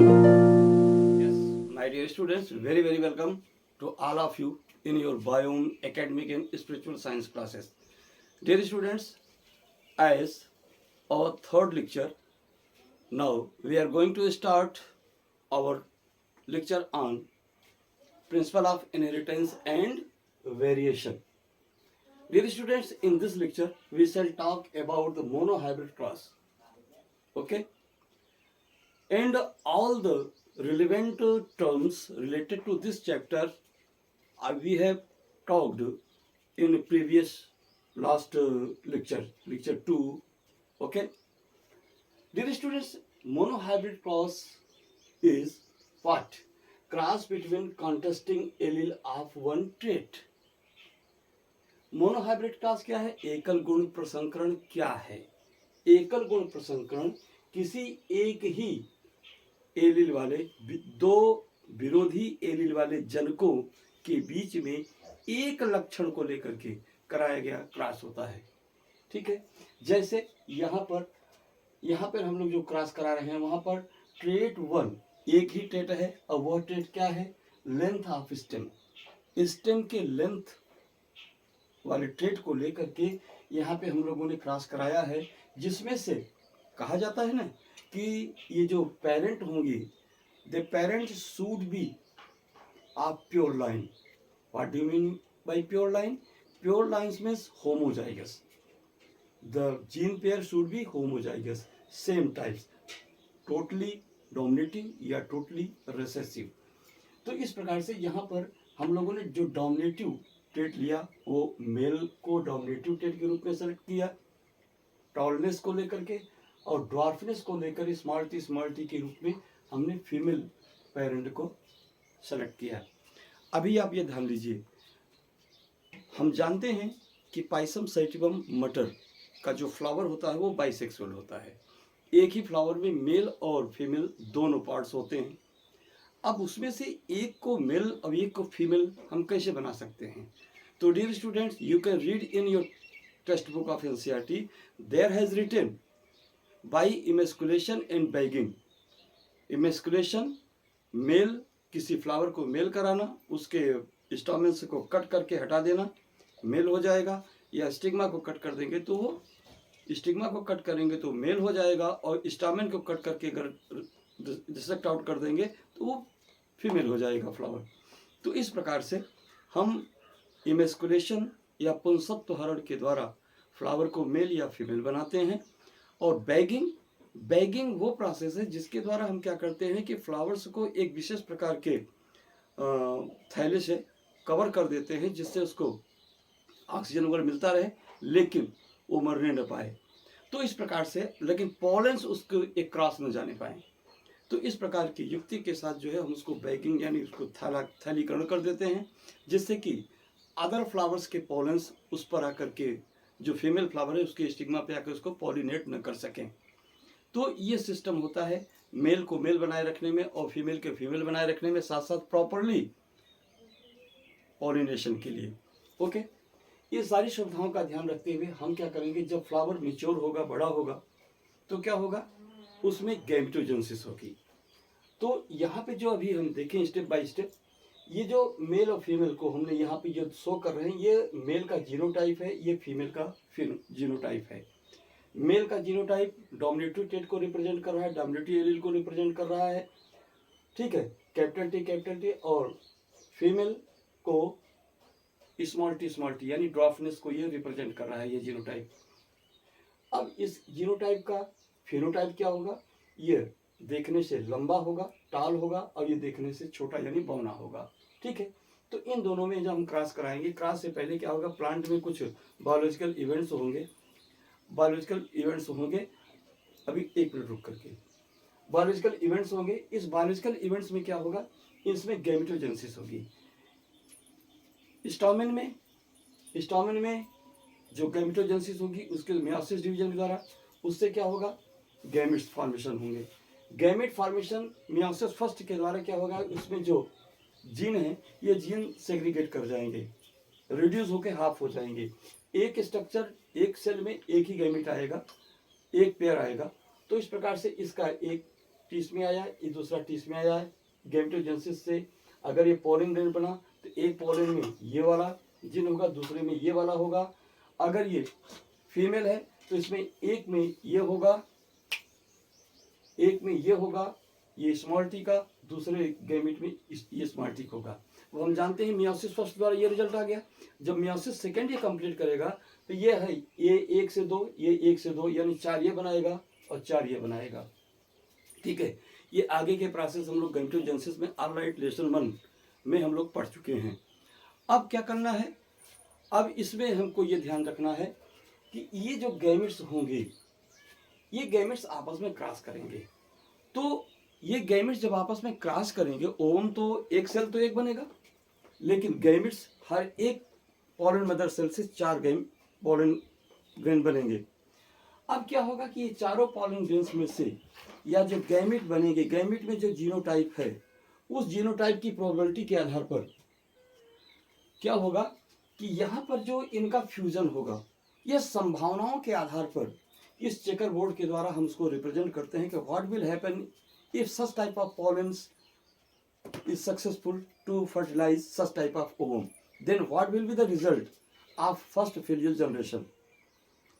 Yes, my dear students, very welcome to all of you in your biome, academic and spiritual science classes. Dear students, as our third lecture, now we are going to start our lecture on principle of inheritance and variation. Dear students, in this lecture we shall talk about the monohybrid class. Okay, and all the relevant terms related to this chapter we have talked in previous last lecture 2. Okay, dear students, monohybrid cross is what? Cross between contrasting allele of one trait. Monohybrid class क्या है? एकल गुण प्रसंकरण क्या है? एकल गुण प्रसंकरण किसी एक ही एलील वाले दो विरोधी एलील वाले जनकों के बीच में एक लक्षण को लेकर के कराया गया क्रॉस होता है. ठीक है, जैसे यहाँ पर हम लोग जो क्रॉस करा रहे हैं वहां पर ट्रेट 1 एक ही ट्रेट है और वह ट्रेट क्या है? Length of stem. स्टेम के लेंथ वाले ट्रेट को लेकर के यहाँ पे हम लोगों ने क्रॉस कराया है, जिसमें से कहा जाता है ना कि ये जो पेरेंट होंगे, the parent should be of pure line. What do you mean by pure line? Pure lines means homozygous. The gene pair should be homozygous, same types, totally dominative या टोटली रिसेसिव. तो इस प्रकार से यहाँ पर हम लोगों ने जो डोमिनेटिव ट्रेट लिया वो मेल को डोमिनेटिव ट्रेट के रूप में सेलेक्ट किया टॉलनेस को लेकर के, और ड्वार्फनेस को लेकर स्मॉल टी के रूप में हमने फीमेल पेरेंट को सेलेक्ट किया. अभी आप ये ध्यान लीजिए, हम जानते हैं कि पाइसम सैटिवम मटर का जो फ्लावर होता है वो बाइसेक्सुअल होता है. एक ही फ्लावर में मेल और फीमेल दोनों पार्ट्स होते हैं. अब उसमें से एक को मेल और एक को फीमेल हम कैसे बना सकते हैं? तो dear students, you can read in your text book of NCERT, there has written by emasculation and bagging. Emasculation, male किसी फ्लावर को मेल कराना, उसके स्टैमेन्स को कट करके हटा देना, मेल हो जाएगा. या स्टिग्मा को कट कर देंगे तो वो स्टिग्मा को कट करेंगे तो मेल हो जाएगा, और स्टामेन को कट करके अगर डिसेक्ट आउट कर देंगे तो वो फीमेल हो जाएगा फ्लावर. तो इस प्रकार से हम इमेस्कुलेशन या पुंसत्व हरण के द्वारा फ्लावर को मेल या फीमेल बनाते हैं. और बैगिंग वो प्रोसेस है जिसके द्वारा हम क्या करते हैं कि फ्लावर्स को एक विशेष प्रकार के थैले से कवर कर देते हैं, जिससे उसको ऑक्सीजन वगैरह मिलता रहे लेकिन वो मरने न पाए. तो इस प्रकार से, लेकिन पॉलेंस उसको एक क्रॉस न जाने पाए. तो इस प्रकार की युक्ति के साथ जो है हम उसको बैगिंग यानी उसको थैलीकरण कर देते हैं, जिससे कि अदर फ्लावर्स के पॉलेंस उस पर आकर के जो फीमेल फ्लावर है उसके स्टिग्मा पे आकर उसको पॉलिनेट न कर सकें. तो ये सिस्टम होता है मेल को मेल बनाए रखने में और फीमेल के फीमेल बनाए रखने में, साथ साथ प्रॉपरली पॉलिनेशन के लिए. ओके, ये सारी सुविधाओं का ध्यान रखते हुए हम क्या करेंगे, जब फ्लावर मैच्योर होगा, बड़ा होगा, तो क्या होगा, उसमें गैमेटोजेनेसिस होगी. तो यहाँ पे जो अभी हम देखें स्टेप बाय स्टेप, ये जो मेल और फीमेल को हमने यहाँ पे जो शो कर रहे हैं, ये मेल का जीनोटाइप है, ये फीमेल का जीनोटाइप है. मेल का जीनोटाइप डोमिनेटिव ट्रेट को रिप्रेजेंट कर रहा है, डोमिनेटिव एलील को रिप्रेजेंट कर रहा है. ठीक है, कैपिटल टी. और फीमेल को स्मॉल टी यानी ड्वार्फनेस को ये रिप्रेजेंट कर रहा है, ये जीनोटाइप. अब इस जीनोटाइप का फिनोटाइप क्या होगा? ये देखने से लंबा होगा, टाल होगा, और ये देखने से छोटा यानी बौना होगा. ठीक है, तो इन दोनों में जब हम क्रॉस कराएंगे, क्रॉस से पहले क्या होगा, प्लांट में कुछ बायोलॉजिकल इवेंट्स होंगे. अभी एक मिनट रुक करके, बायोलॉजिकल इवेंट्स होंगे. इस बायोलॉजिकल इवेंट्स में क्या होगा, इसमें गैमेटोजेनेसिस होगी. स्टैमेन में जो गैमेटोजेनेसिस होगी उसके मेयोसिस डिवीजन के द्वारा, उससे क्या होगा, गैमेट्स फॉर्मेशन होंगे. गैमेट फॉर्मेशन मेयोसिस फर्स्ट के द्वारा क्या होगा, उसमें जो जीन है ये जीन सेग्रीगेट कर जाएंगे, रिड्यूस होकर हाफ हो जाएंगे. एक स्ट्रक्चर, एक सेल में एक ही गैमेट आएगा, एक पेयर आएगा. तो इस प्रकार से इसका एक टीस में आया, ये दूसरा टीस में आया है। गैमेटोजेनेसिस से अगर ये पॉलिन ग्रेन बना तो एक पॉलिन में ये वाला जीन होगा, दूसरे में ये वाला होगा। अगर ये फीमेल है तो इसमें एक में ये होगा, एक में ये होगा, ये स्मॉल टी का, दूसरे गैमेट में ये स्मॉल टी होगा। वो हम जानते हैं मियोसिस फर्स्ट द्वारा ये रिजल्ट आ गया। जब मियोसिस सेकेंड ये कंप्लीट करेगा तो ये है, ये 1 से 2, ये 1 से 2, यानी 4 ये बनाएगा और 4 ये बनाएगा। ठीक है, ये आगे के प्रोसेस हम लोग गैमेटोजेनेसिस में ऑलराइट लेसन 1 में हम लोग पढ़ चुके हैं। अब क्या करना है, अब इसमें हमको ये ध्यान रखना है कि ये जो गैमेट्स होंगे, ये गैमेट्स आपस में क्रॉस करेंगे। तो ये गैमेट्स जब आपस में क्रॉस करेंगे, ओवम तो एक सेल तो एक बनेगा, लेकिन गैमेट्स हर एक पॉलन मदर सेल से 4 पॉलन ग्रेन बनेंगे। अब क्या होगा कि ये चारों पॉलन ग्रेन्स में से या जो गैमेट बनेंगे, गैमेट में जो जीनोटाइप है, उस जीनोटाइप की प्रोबेबिलिटी के आधार पर क्या होगा कि यहाँ पर जो इनका फ्यूजन होगा, यह संभावनाओं के आधार पर इस चेकर बोर्ड के द्वारा हम उसको रिप्रेजेंट करते हैं कि what will happen if such type of pollens is successful to fertilize such type of ovum, then what will be the result of first filial generation।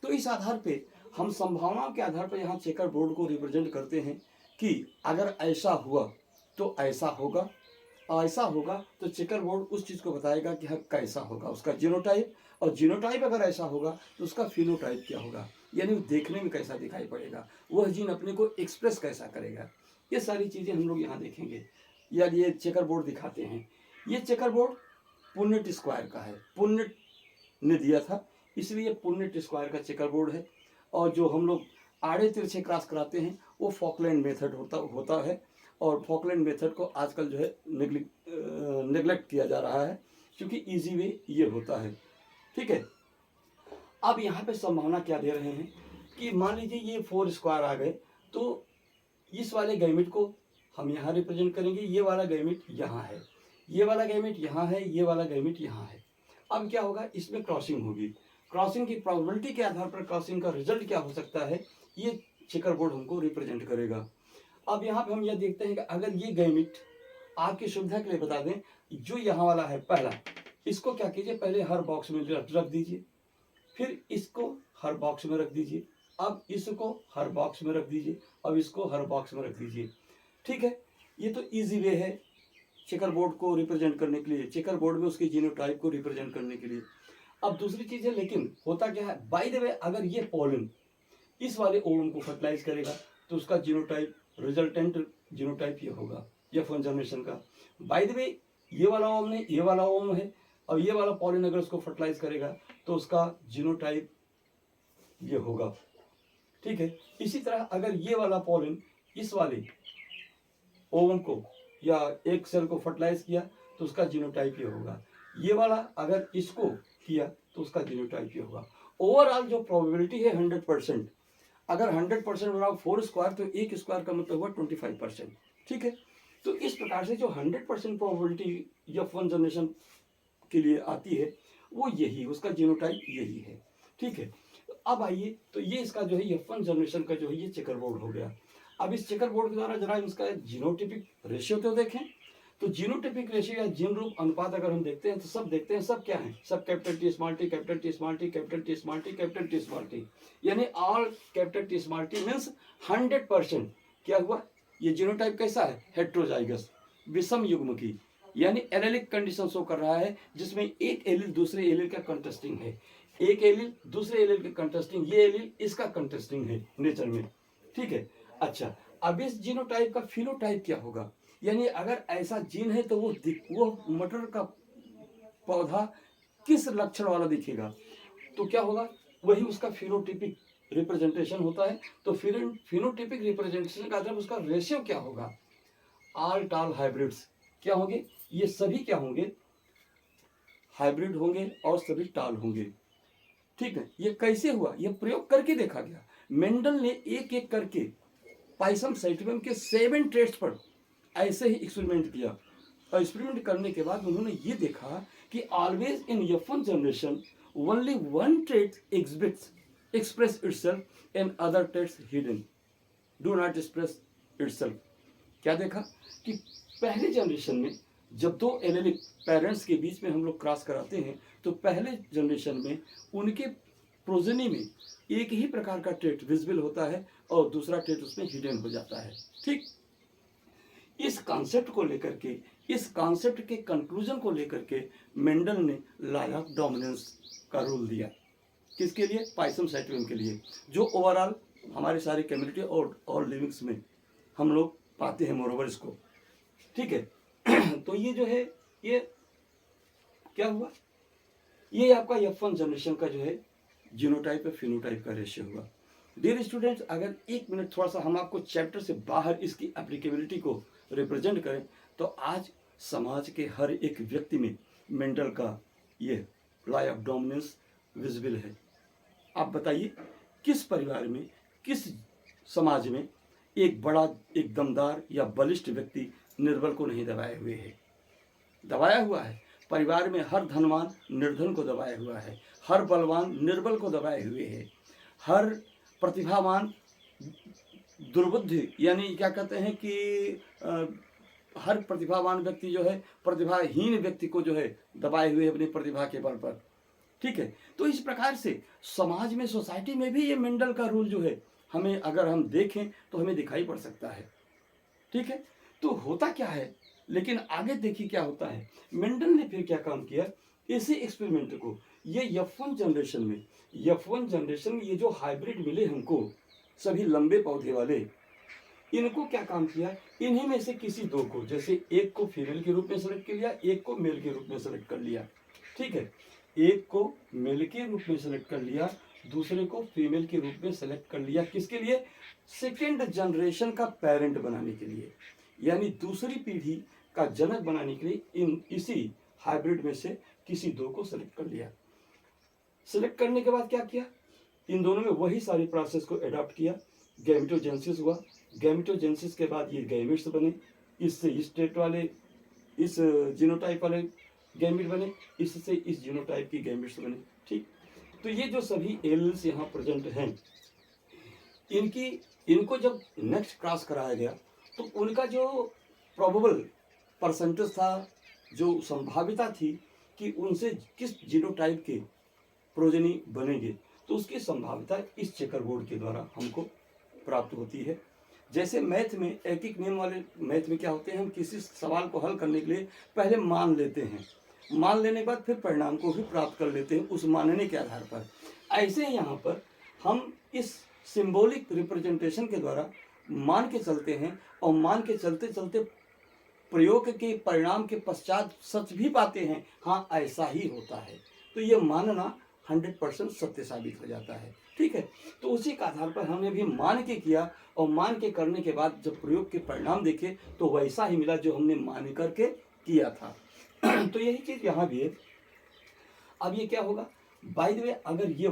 तो इस आधार पे हम संभावनाओं के आधार पर यहाँ चेकर बोर्ड को रिप्रेजेंट करते हैं कि अगर ऐसा हुआ तो ऐसा होगा, ऐसा होगा तो चेकर बोर्ड उस चीज़ को बताएगा कि हाँ कैसा होगा उसका जीनोटाइप, और जीनोटाइप अगर ऐसा होगा तो उसका फिनोटाइप क्या होगा, यानी वो देखने में कैसा दिखाई पड़ेगा, वह जीन अपने को एक्सप्रेस कैसा करेगा। ये सारी चीज़ें हम लोग यहाँ देखेंगे। यार ये चेकर बोर्ड दिखाते हैं। ये चेकर बोर्ड पुन्नेट स्क्वायर का है, पुन्नेट ने दिया था, इसलिए पुन्नेट स्क्वायर का चेकर बोर्ड है। और जो हम लोग आड़े तिरछे क्रॉस कराते हैं वो फॉकलैंड मेथड होता है, और फॉकलैंड मेथड को आजकल जो है नेग्लेक्ट किया जा रहा है, क्योंकि इजी वे ये होता है। ठीक है, अब यहाँ पे संभावना क्या दे रहे हैं कि मान लीजिए ये 4 स्क्वायर आ गए, तो इस वाले गैमेट को हम यहाँ रिप्रेजेंट करेंगे, ये वाला गैमेट यहाँ है, ये वाला गैमेट यहाँ है, ये वाला गैमेट यहाँ है। अब क्या होगा, इसमें क्रॉसिंग होगी, क्रॉसिंग की प्रोबेबिलिटी के आधार पर क्रॉसिंग का रिजल्ट क्या हो सकता है, ये चेकर बोर्ड हमको रिप्रेजेंट करेगा। अब यहाँ पे हम यह देखते हैं कि अगर ये गैमेट, आपकी सुविधा के लिए बता दें, जो यहाँ वाला है पहला, इसको क्या कीजिए, पहले हर बॉक्स में रख दीजिए, फिर इसको हर बॉक्स में रख दीजिए, अब इसको हर बॉक्स में रख दीजिए, अब इसको हर बॉक्स में रख दीजिए। ठीक है, ये तो इजी वे है चेकर बोर्ड को रिप्रेजेंट करने के लिए, चेकर बोर्ड में उसके जीनोटाइप को रिप्रेजेंट करने के लिए। अब दूसरी चीज़ है, लेकिन होता क्या है, बाय द वे अगर ये पॉलन इस वाले ओवम को फर्टिलाइज करेगा तो उसका जीनोटाइप, रिजल्टेंट जीनोटाइप ये होगा, ये फर्स्ट जनरेशन का। बाय द वे ये वाला ओवम नहीं, ये वाला ओवम है, और ये वाला पॉलन अगर उसको फर्टिलाइज करेगा तो उसका जीनोटाइप ये होगा। ठीक है, इसी तरह अगर ये वाला पॉलन इस वाले ओवम को या एक सेल को फर्टिलाइज किया तो उसका जीनोटाइप ये होगा, ये वाला अगर इसको किया तो उसका जीनोटाइप ये होगा। ओवरऑल जो प्रोबेबिलिटी है 100%, अगर 100% बनाओ 4 स्क्वायर तो 1 स्क्वायर का मतलब हुआ 25%। ठीक है, तो इस प्रकार से जो 100% प्रोबेबिलिटी या फर्स्ट जनरेशन के लिए आती है वो यही, उसका जीनोटाइप यही है। ठीक है, अब आइए, तो ये इसका जो है ये फर्स्ट जनरेशन का जो है ये चेकर बोर्ड हो गया। अब इस चेकर बोर्ड के द्वारा जरा इसका जीनोटिपिक रेशियो तो देखें, तो जीनोटिपिक रेशियो या जीन रूप अनुपात अगर हम देखते हैं तो सब देखते हैं, सब क्या है, सब capital T small T, capital T small T, capital T small T, capital T small T, यानी all capital T small T means 100%। क्या हुआ, ये जीनोटाइप कैसा है, हेट्रोजाइगस, विषम युग्मकी, यानी एलिलिक कंडीशन शो कर रहा है, जिसमें एक एलिल दूसरे एलिल का कंटेस्टिंग है, एक एलिल दूसरे एलिल के कंटेस्टिंग, ये एलिल इसका कंटेस्टिंग है नेचर में। ठीक है, अच्छा, अब इस जीनोटाइप का फिनोटाइप क्या होगा, यानी अगर ऐसा जीन है तो वो मटर का पौधा किस लक्षण वाला दिखेगा, तो क्या होगा, वही उसका फिनोटिपिक रिप्रेजेंटेशन होता है। तो फिनोटिपिक रिप्रेजेंटेशन का मतलब उसका रेशियो क्या होगा, ऑल टाल हाइब्रिड्स क्या होंगे, ये सभी क्या होंगे, हाइब्रिड होंगे और सभी टाल होंगे। ठीक है, ये कैसे हुआ, ये प्रयोग करके देखा गया, मेंडल ने एक एक करके पाइसम सैटिवम के 7 ट्रेट्स पर ऐसे ही एक्सपेरिमेंट किया, और एक्सपेरिमेंट करने के बाद उन्होंने ये देखा कि always in F1 generation only 1 trait express itself and other traits hidden do not express itself. क्या देखा कि पहले जनरेशन में जब दो एलेलिक पेरेंट्स के बीच में हम लोग क्रॉस कराते हैं तो पहले जनरेशन में उनके प्रोजेनी में एक ही प्रकार का ट्रेट विजिबल होता है और दूसरा ट्रेट उसमें हिडन हो जाता है। ठीक, इस कॉन्सेप्ट को लेकर के, इस कॉन्सेप्ट के कंक्लूजन को लेकर के मेंडल ने लॉ ऑफ डोमिनेंस का रूल दिया। किसके लिए? पाइसम सैटिवम के लिए, जो ओवरऑल हमारे सारे कम्युनिटी और लिविंग्स में हम लोग पाते हैं मोरोवर इसको। ठीक है तो ये जो है, ये क्या हुआ, ये आपका F1 जनरेशन का जो है जीनोटाइप और फिनोटाइप का रेशियो हुआ। डियर स्टूडेंट्स, अगर एक मिनट थोड़ा सा हम आपको चैप्टर से बाहर इसकी एप्लीकेबिलिटी को रिप्रेजेंट करें तो आज समाज के हर एक व्यक्ति में मेंडल का ये लॉ ऑफ डोमिनेंस विजिबल है। आप बताइए किस परिवार में, किस समाज में एक बड़ा, एक दमदार या बलिष्ठ व्यक्ति निर्बल को नहीं दबाए हुए है? दबाया हुआ है। परिवार में हर धनवान निर्धन को दबाया हुआ है, हर बलवान निर्बल को दबाए हुए है, हर प्रतिभावान दुर्बुद्धि यानी क्या कहते हैं कि हर प्रतिभावान व्यक्ति जो है प्रतिभाहीन व्यक्ति को जो है दबाए हुए अपनी प्रतिभा के बल पर। ठीक है, तो इस प्रकार से समाज में, सोसाइटी में भी ये मेंडल का रूल जो है हमें अगर हम देखें तो हमें दिखाई पड़ सकता है। ठीक है, तो होता क्या है, लेकिन आगे देखिए क्या होता है। मेंडल ने फिर क्या काम किया, इसी एक्सपेरिमेंट को ये F1 जनरेशन में ये जो हाइब्रिड मिले हमको, सभी लंबे पौधे वाले, इनको क्या काम किया, इन्हीं में से किसी दो को, जैसे एक को फीमेल के रूप में सेलेक्ट कर लिया, एक को मेल के रूप में सेलेक्ट कर लिया। ठीक है, एक को मेल के रूप में सेलेक्ट कर लिया, दूसरे को फीमेल के रूप में सेलेक्ट कर लिया। किसके लिए? सेकेंड जनरेशन का पेरेंट बनाने के लिए, यानी दूसरी पीढ़ी का जनक बनाने के लिए इसी हाइब्रिड में से किसी दो को सेलेक्ट कर लिया। सेलेक्ट करने के बाद क्या किया, इन दोनों में वही सारी प्रोसेस को अडॉप्ट किया। गैमेटोजेनेसिस हुआ, गैमेटोजेनेसिस के बाद ये गैमेट्स बने, इससे इस स्टेट वाले, इस जीनोटाइप वाले गैमेट बने, इससे इस जीनोटाइप की गैमेट्स बने। ठीक, तो ये जो सभी एलील्स यहाँ प्रेजेंट हैं, इनको जब नेक्स्ट क्रॉस कराया गया तो उनका जो प्रोबेबल परसेंटेज था, जो संभाविता थी कि उनसे किस जीनोटाइप के प्रोजेनी बनेंगे, तो उसकी संभाविता इस चेकर बोर्ड के द्वारा हमको प्राप्त होती है। जैसे मैथ में एक एक नियम वाले मैथ में क्या होते हैं, हम किसी सवाल को हल करने के लिए पहले मान लेते हैं, मान लेने के बाद फिर परिणाम को भी प्राप्त कर लेते हैं उस मानने के आधार पर। ऐसे ही यहाँ पर हम इस सिंबॉलिक रिप्रेजेंटेशन के द्वारा मान के चलते हैं और मान के चलते चलते प्रयोग के परिणाम के पश्चात सच भी पाते हैं, हाँ ऐसा ही होता है, तो ये मानना 100% सत्य साबित हो जाता है। ठीक है, तो उसी के आधार पर हमने भी मान के किया और मान के करने के बाद जब प्रयोग के परिणाम देखे तो वैसा ही मिला जो हमने मान करके किया था। तो यही चीज यहाँ भी है। अब ये क्या होगा, बाय द वे, अगर ये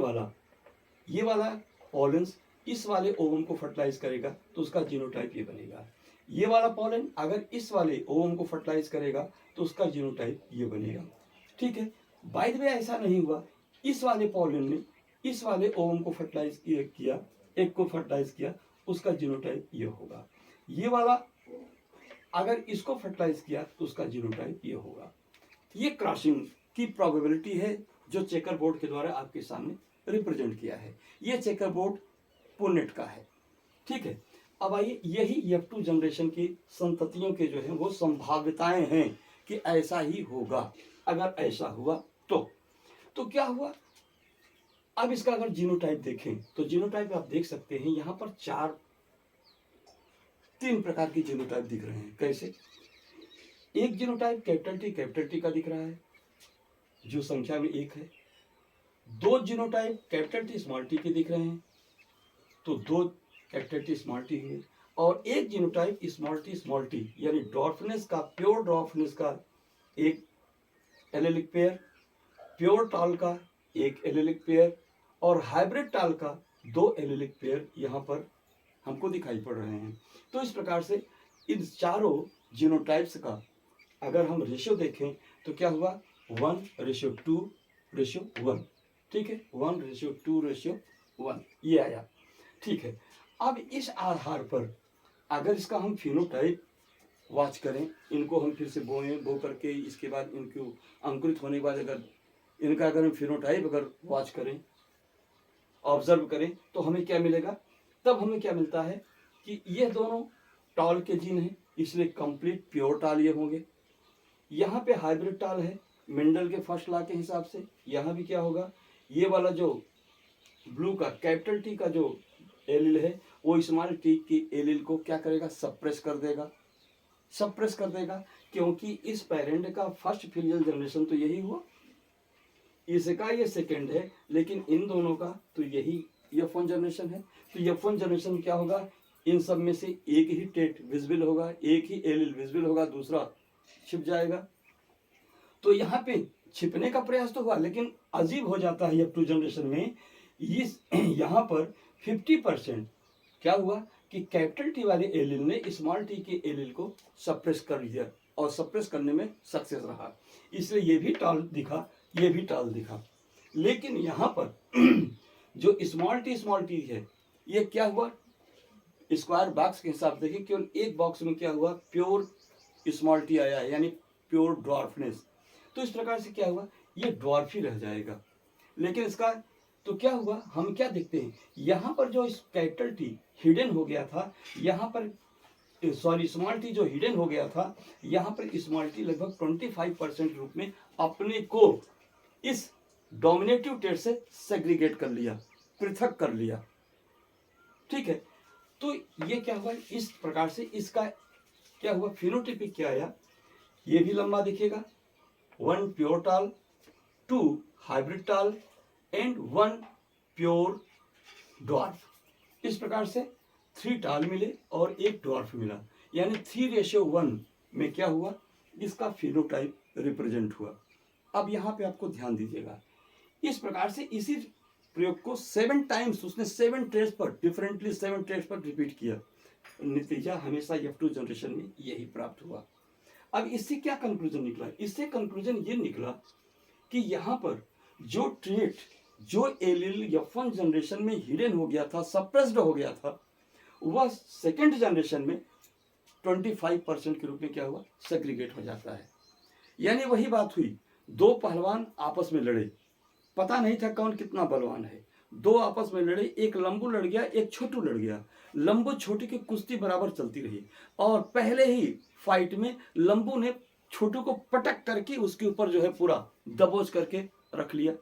वाला पॉलेंस इस वाले ओवम को फर्टिलाइज करेगा तो उसका जीनोटाइप ये बनेगा। ये वाला पॉलन अगर इस वाले ओवम को फर्टिलाइज करेगा तो उसका जीनोटाइप ये बनेगा। ठीक है, बाय द वे ऐसा नहीं हुआ, इस वाले पॉलन ने इस वाले ओवम को फर्टिलाइज किया, एक को फर्टिलाइज किया, उसका जीनोटाइप ये होगा। ये वाला अगर इसको फर्टिलाइज किया तो उसका जीनोटाइप ये होगा। ये क्रॉसिंग की प्रोबेबिलिटी है जो चेकर बोर्ड के द्वारा आपके सामने रिप्रेजेंट किया है। ये चेकर बोर्ड पुनेट का है। ठीक है, अब आइए, यही F2 जनरेशन की संततियों के जो है वो संभाव्यताएं हैं कि ऐसा ही होगा। अगर ऐसा हुआ तो क्या हुआ। अब इसका अगर जीनोटाइप देखें तो जीनोटाइप आप देख सकते हैं यहाँ पर 3 प्रकार की जीनोटाइप दिख रहे हैं। कैसे? एक जीनोटाइप कैपिटल टी का दिख रहा है जो संख्या में 1 है। 2 genotype capital T small T के दिख रहे हैं तो 2 कैपिटल टी स्मॉल टी हुए, और एक जीनोटाइप स्मॉल टी यानी डॉर्फनेस का, प्योर डॉर्फनेस का एक एलेलिक पेयर, प्योर टाल का एक एलेलिक पेयर और हाइब्रिड टाल का 2 एलेलिक पेयर यहाँ पर हमको दिखाई पड़ रहे हैं। तो इस प्रकार से इन चारों जीनोटाइप्स का अगर हम रेशियो देखें तो क्या हुआ, 1:2:1। ठीक है, 1:2:1 ये आया। ठीक है, अब इस आधार पर अगर इसका हम फिनोटाइप वॉच करें, इनको हम फिर से बोएं, बो करके इसके बाद इनको अंकुरित होने के बाद अगर इनका अगर हम फिनोटाइप अगर वॉच करें, ऑब्जर्व करें, तो हमें क्या मिलेगा? तब हमें क्या मिलता है कि ये दोनों टॉल के जीन हैं, इसलिए कंप्लीट प्योर टॉल ये होंगे। यहाँ पे हाइब्रिड टॉल है मेंडल के फर्स्ट लॉ के हिसाब से। यहाँ भी क्या होगा, ये वाला जो ब्लू का कैपिटल टी का जो एलिल है वो स्मॉल टी की एलिल को क्या करेगा? सप्रेस कर देगा, सप्रेस कर देगा, क्योंकि इस पेरेंट का फर्स्ट फिलियल जनरेशन तो यही हुआ, इसका ये सेकंड है, लेकिन इन दोनों का तो यही F1 जनरेशन है। तो F1 जनरेशन क्या होगा? इन सब में से एक ही टेट विजिबल होगा, एक ही एलिल विजिबल होगा, दूसरा छिप जाएगा। तो यहाँ पे छिपने का प्रयास तो हुआ, लेकिन अजीब हो जाता है F2 जनरेशन में। इस यहाँ पर 50% क्या हुआ कि कैपिटल टी वाले एलिल ने स्मॉल टी के एलिल को सप्रेस कर लिया और सप्रेस करने में सक्सेस रहा, इसलिए ये भी टॉल दिखा, ये भी टॉल दिखा। लेकिन यहाँ पर जो स्मॉल टी है, ये क्या हुआ? स्क्वायर बॉक्स के हिसाब से देखिए, केवल एक बॉक्स में क्या हुआ? प्योर स्मॉल टी आया है, यानी प्योर ड्वार्फनेस। तो इस प्रकार से क्या हुआ? ये ड्वार्फ ही रह जाएगा। लेकिन इसका तो क्या हुआ? हम क्या देखते हैं, यहाँ पर जो कैपिटल टी हिडन हो गया था, यहाँ पर सॉरी स्मॉल टी जो हिडन हो गया था, यहाँ पर स्मॉल टी लगभग 25% रूप में अपने को इस डोमिनेटिव टेट से सेग्रीगेट कर लिया, पृथक कर लिया। ठीक है, तो ये क्या हुआ? इस प्रकार से इसका क्या हुआ? फिनोटाइपिक क्या आया? ये भी लंबा दिखेगा, 1 प्योर टाल, 2 हाइब्रिड टाल एंड 1 प्योर ड्वार्फ। इस प्रकार से 3 टाल मिले और 1 ड्वार्फ मिला, यानी 3:1 में क्या हुआ? इसका फिनोटाइप रिप्रेजेंट हुआ। अब यहाँ पे आपको ध्यान दीजिएगा, इस प्रकार से इसी प्रयोग को 7 टाइम्स उसने 7 ट्रेस पर डिफरेंटली 7 ट्रेस पर रिपीट किया। नतीजा हमेशा F2 जनरेशन में यही प्राप्त हुआ। अब इससे क्या कंक्लूजन निकला? इससे कंक्लूजन ये निकला कि यहाँ पर जो ट्रेट जो एलिल F1 जनरेशन में हिडन हो गया था, सप्रेस्ड हो गया था, वह सेकेंड जनरेशन में 25% के रूप में क्या हुआ? सेग्रीगेट हो जाता है। यानी वही बात हुई, 2 पहलवान आपस में लड़े, पता नहीं था कौन कितना बलवान है। 2 आपस में लड़े, एक लंबू लड़ गया, एक छोटू लड़ गया। लंबू छोटू की कुश्ती बराबर चलती रही और पहले ही फाइट में लंबू ने छोटू को पटक करके उसके ऊपर जो है पूरा दबोच करके रख लिया।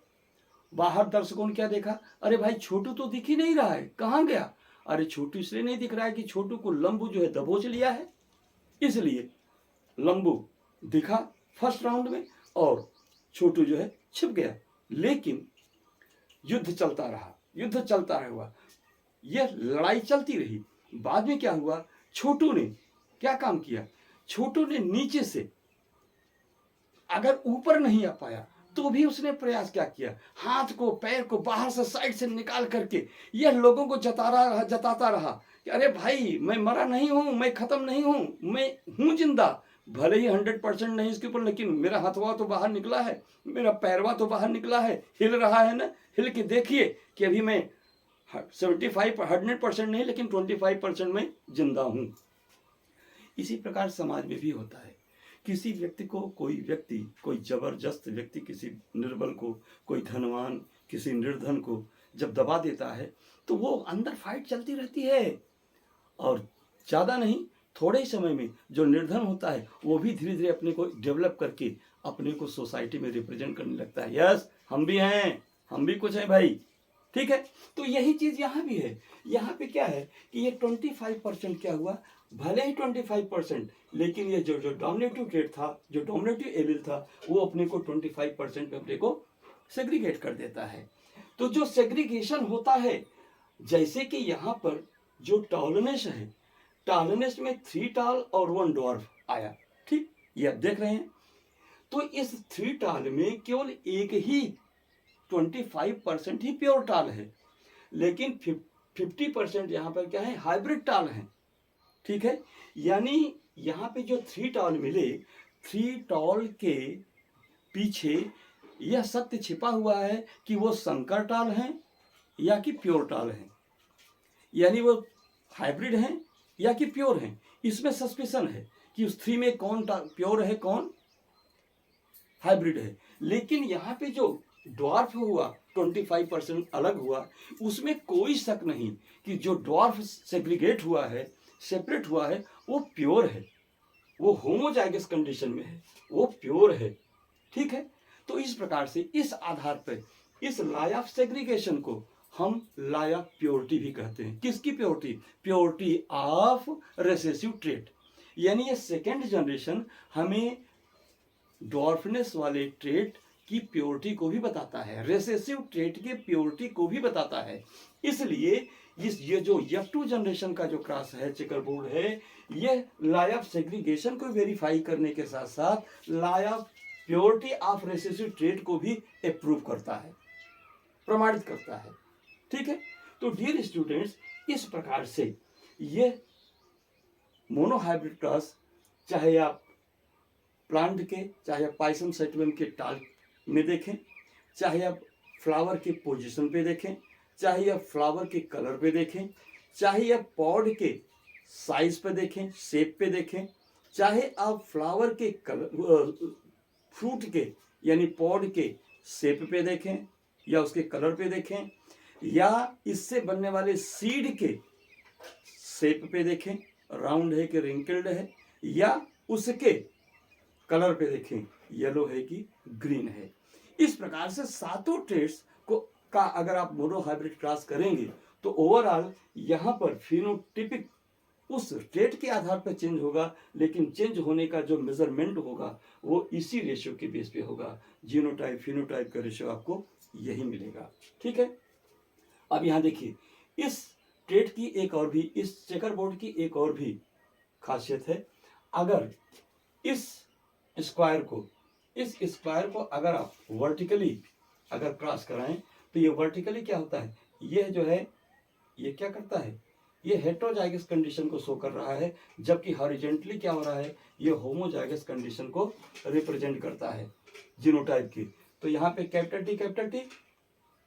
बाहर दर्शकों ने क्या देखा? अरे भाई छोटू तो दिख ही नहीं रहा है, कहाँ गया? अरे छोटू इसलिए नहीं दिख रहा है कि छोटू को लंबू जो है दबोच लिया है, इसलिए लंबू दिखा फर्स्ट राउंड में और छोटू जो है छिप गया। लेकिन युद्ध चलता रहा, युद्ध चलता रहा, यह लड़ाई चलती रही। बाद में क्या हुआ? छोटू ने क्या काम किया? छोटू ने नीचे से अगर ऊपर नहीं आ पाया तो भी उसने प्रयास क्या किया? हाथ को पैर को बाहर से साइड से निकाल करके यह लोगों को जताता रहा कि अरे भाई मैं मरा नहीं हूं, मैं खत्म नहीं हूं, मैं हूं जिंदा। भले ही 100% नहीं इसके ऊपर, लेकिन मेरा हथवा तो बाहर निकला है, मेरा पैरवा तो बाहर निकला है, हिल रहा है ना, हिल के देखिए कि अभी मैं 100% नहीं, लेकिन 25% में जिंदा हूं। इसी प्रकार समाज में भी होता है। किसी व्यक्ति को कोई जबरदस्त व्यक्ति किसी निर्बल को, कोई धनवान किसी निर्धन को जब दबा देता है तो वो अंदर फाइट चलती रहती है, और ज़्यादा नहीं थोड़े ही समय में जो निर्धन होता है वो भी धीरे धीरे अपने को डेवलप करके अपने को सोसाइटी में रिप्रेजेंट करने लगता है। यस, हम भी हैं, हम भी कुछ हैं भाई। ठीक है, तो यही चीज़ यहाँ भी है। यहाँ पे क्या है कि ये 25% क्या हुआ? भले ही 25%, लेकिन ये जो डोमिनेटिव ट्रेट था, जो डोमिनेटिव एलिल था, वो अपने को 25% में अपने को सेग्रीगेट कर देता है। तो जो सेग्रीगेशन होता है, जैसे कि यहाँ पर जो टॉलनेस है, टॉलनेस में 3 टाल और 1 ड्वार्फ आया। ठीक, ये आप देख रहे हैं। तो इस 3 टाल में केवल एक ही 25% ही प्योर टाल है, लेकिन 50% यहाँ पर क्या है? हाइब्रिड टाल है। ठीक है, यानी यहाँ पे जो 3 टाल मिले, 3 टाल के पीछे यह सत्य छिपा हुआ है कि वो संकर टाल हैं या कि प्योर टाल हैं, यानी वो हाइब्रिड हैं या कि प्योर हैं। इसमें सस्पिशन है, कि उस 3 में कौन प्योर है, कौन हाइब्रिड है। लेकिन यहाँ पे जो ड्वार्फ हुआ 25% अलग हुआ, उसमें कोई शक नहीं कि जो ड्वार्फ सेग्रीगेट हुआ है, सेपरेट हुआ है, वो प्योर है, वो होमोजाइगस कंडीशन में है, वो प्योर है। ठीक है, तो इस प्रकार से इस आधार पर इस लॉ ऑफ सेग्रीगेशन को हम लॉ ऑफ प्योरिटी भी कहते हैं। किसकी purity? Purity of recessive trait. यानी ये सेकेंड जनरेशन हमें डॉर्फनेस वाले ट्रेट की प्योरिटी को भी बताता है, रेसेसिव ट्रेट के प्योरिटी को भी बताता है। इसलिए ये जो F2 जनरेशन का जो क्रॉस है, चेकर बोर्ड है, यह लॉ ऑफ सेग्रीगेशन को वेरीफाई करने के साथ साथ law of purity of recessive trait को भी अप्रूव करता है, प्रमाणित करता है। ठीक है, तो डियर स्टूडेंट्स, इस प्रकार से यह मोनोहाइब्रिड क्रॉस, चाहे आप प्लांट के, चाहे आप पाइसम सेटम के टाल में देखें, चाहे आप फ्लावर के पोजीशन पे देखें, चाहे आप फ्लावर के कलर पे देखें, चाहे आप पॉड के साइज पे देखें, शेप पे देखें, चाहे आप फ्लावर के कलर, फ्रूट के यानी पॉड के शेप पे देखें या उसके कलर पे देखें, या इससे बनने वाले सीड के शेप पे देखें, राउंड है कि रिंकल्ड है, या उसके कलर पे देखें, येलो है कि ग्रीन है। इस प्रकार से सातों ट्रेड्स का अगर आप मोनोहाइब्रिड क्रॉस करेंगे तो ओवरऑल यहाँ पर फिनोटिपिक उस ट्रेड के आधार पर चेंज होगा, लेकिन चेंज होने का जो मेजरमेंट होगा वो इसी रेशियो के बेस पे होगा। जीनोटाइप फिनोटाइप का रेशियो आपको यही मिलेगा। ठीक है, अब यहाँ देखिए, इस ट्रेड की एक और भी, इस चेकर बोर्ड की एक और भी खासियत है। अगर इस स्क्वायर को अगर आप वर्टिकली अगर क्रॉस कराएं तो ये वर्टिकली क्या होता है, ये जो है ये क्या करता है, ये हेटेरोजाइगस कंडीशन को शो कर रहा है, जबकि हॉरिजॉन्टली क्या हो रहा है, ये होमोजाइगस कंडीशन को रिप्रेजेंट करता है जीनोटाइप की। तो यहाँ पे कैपिटल टी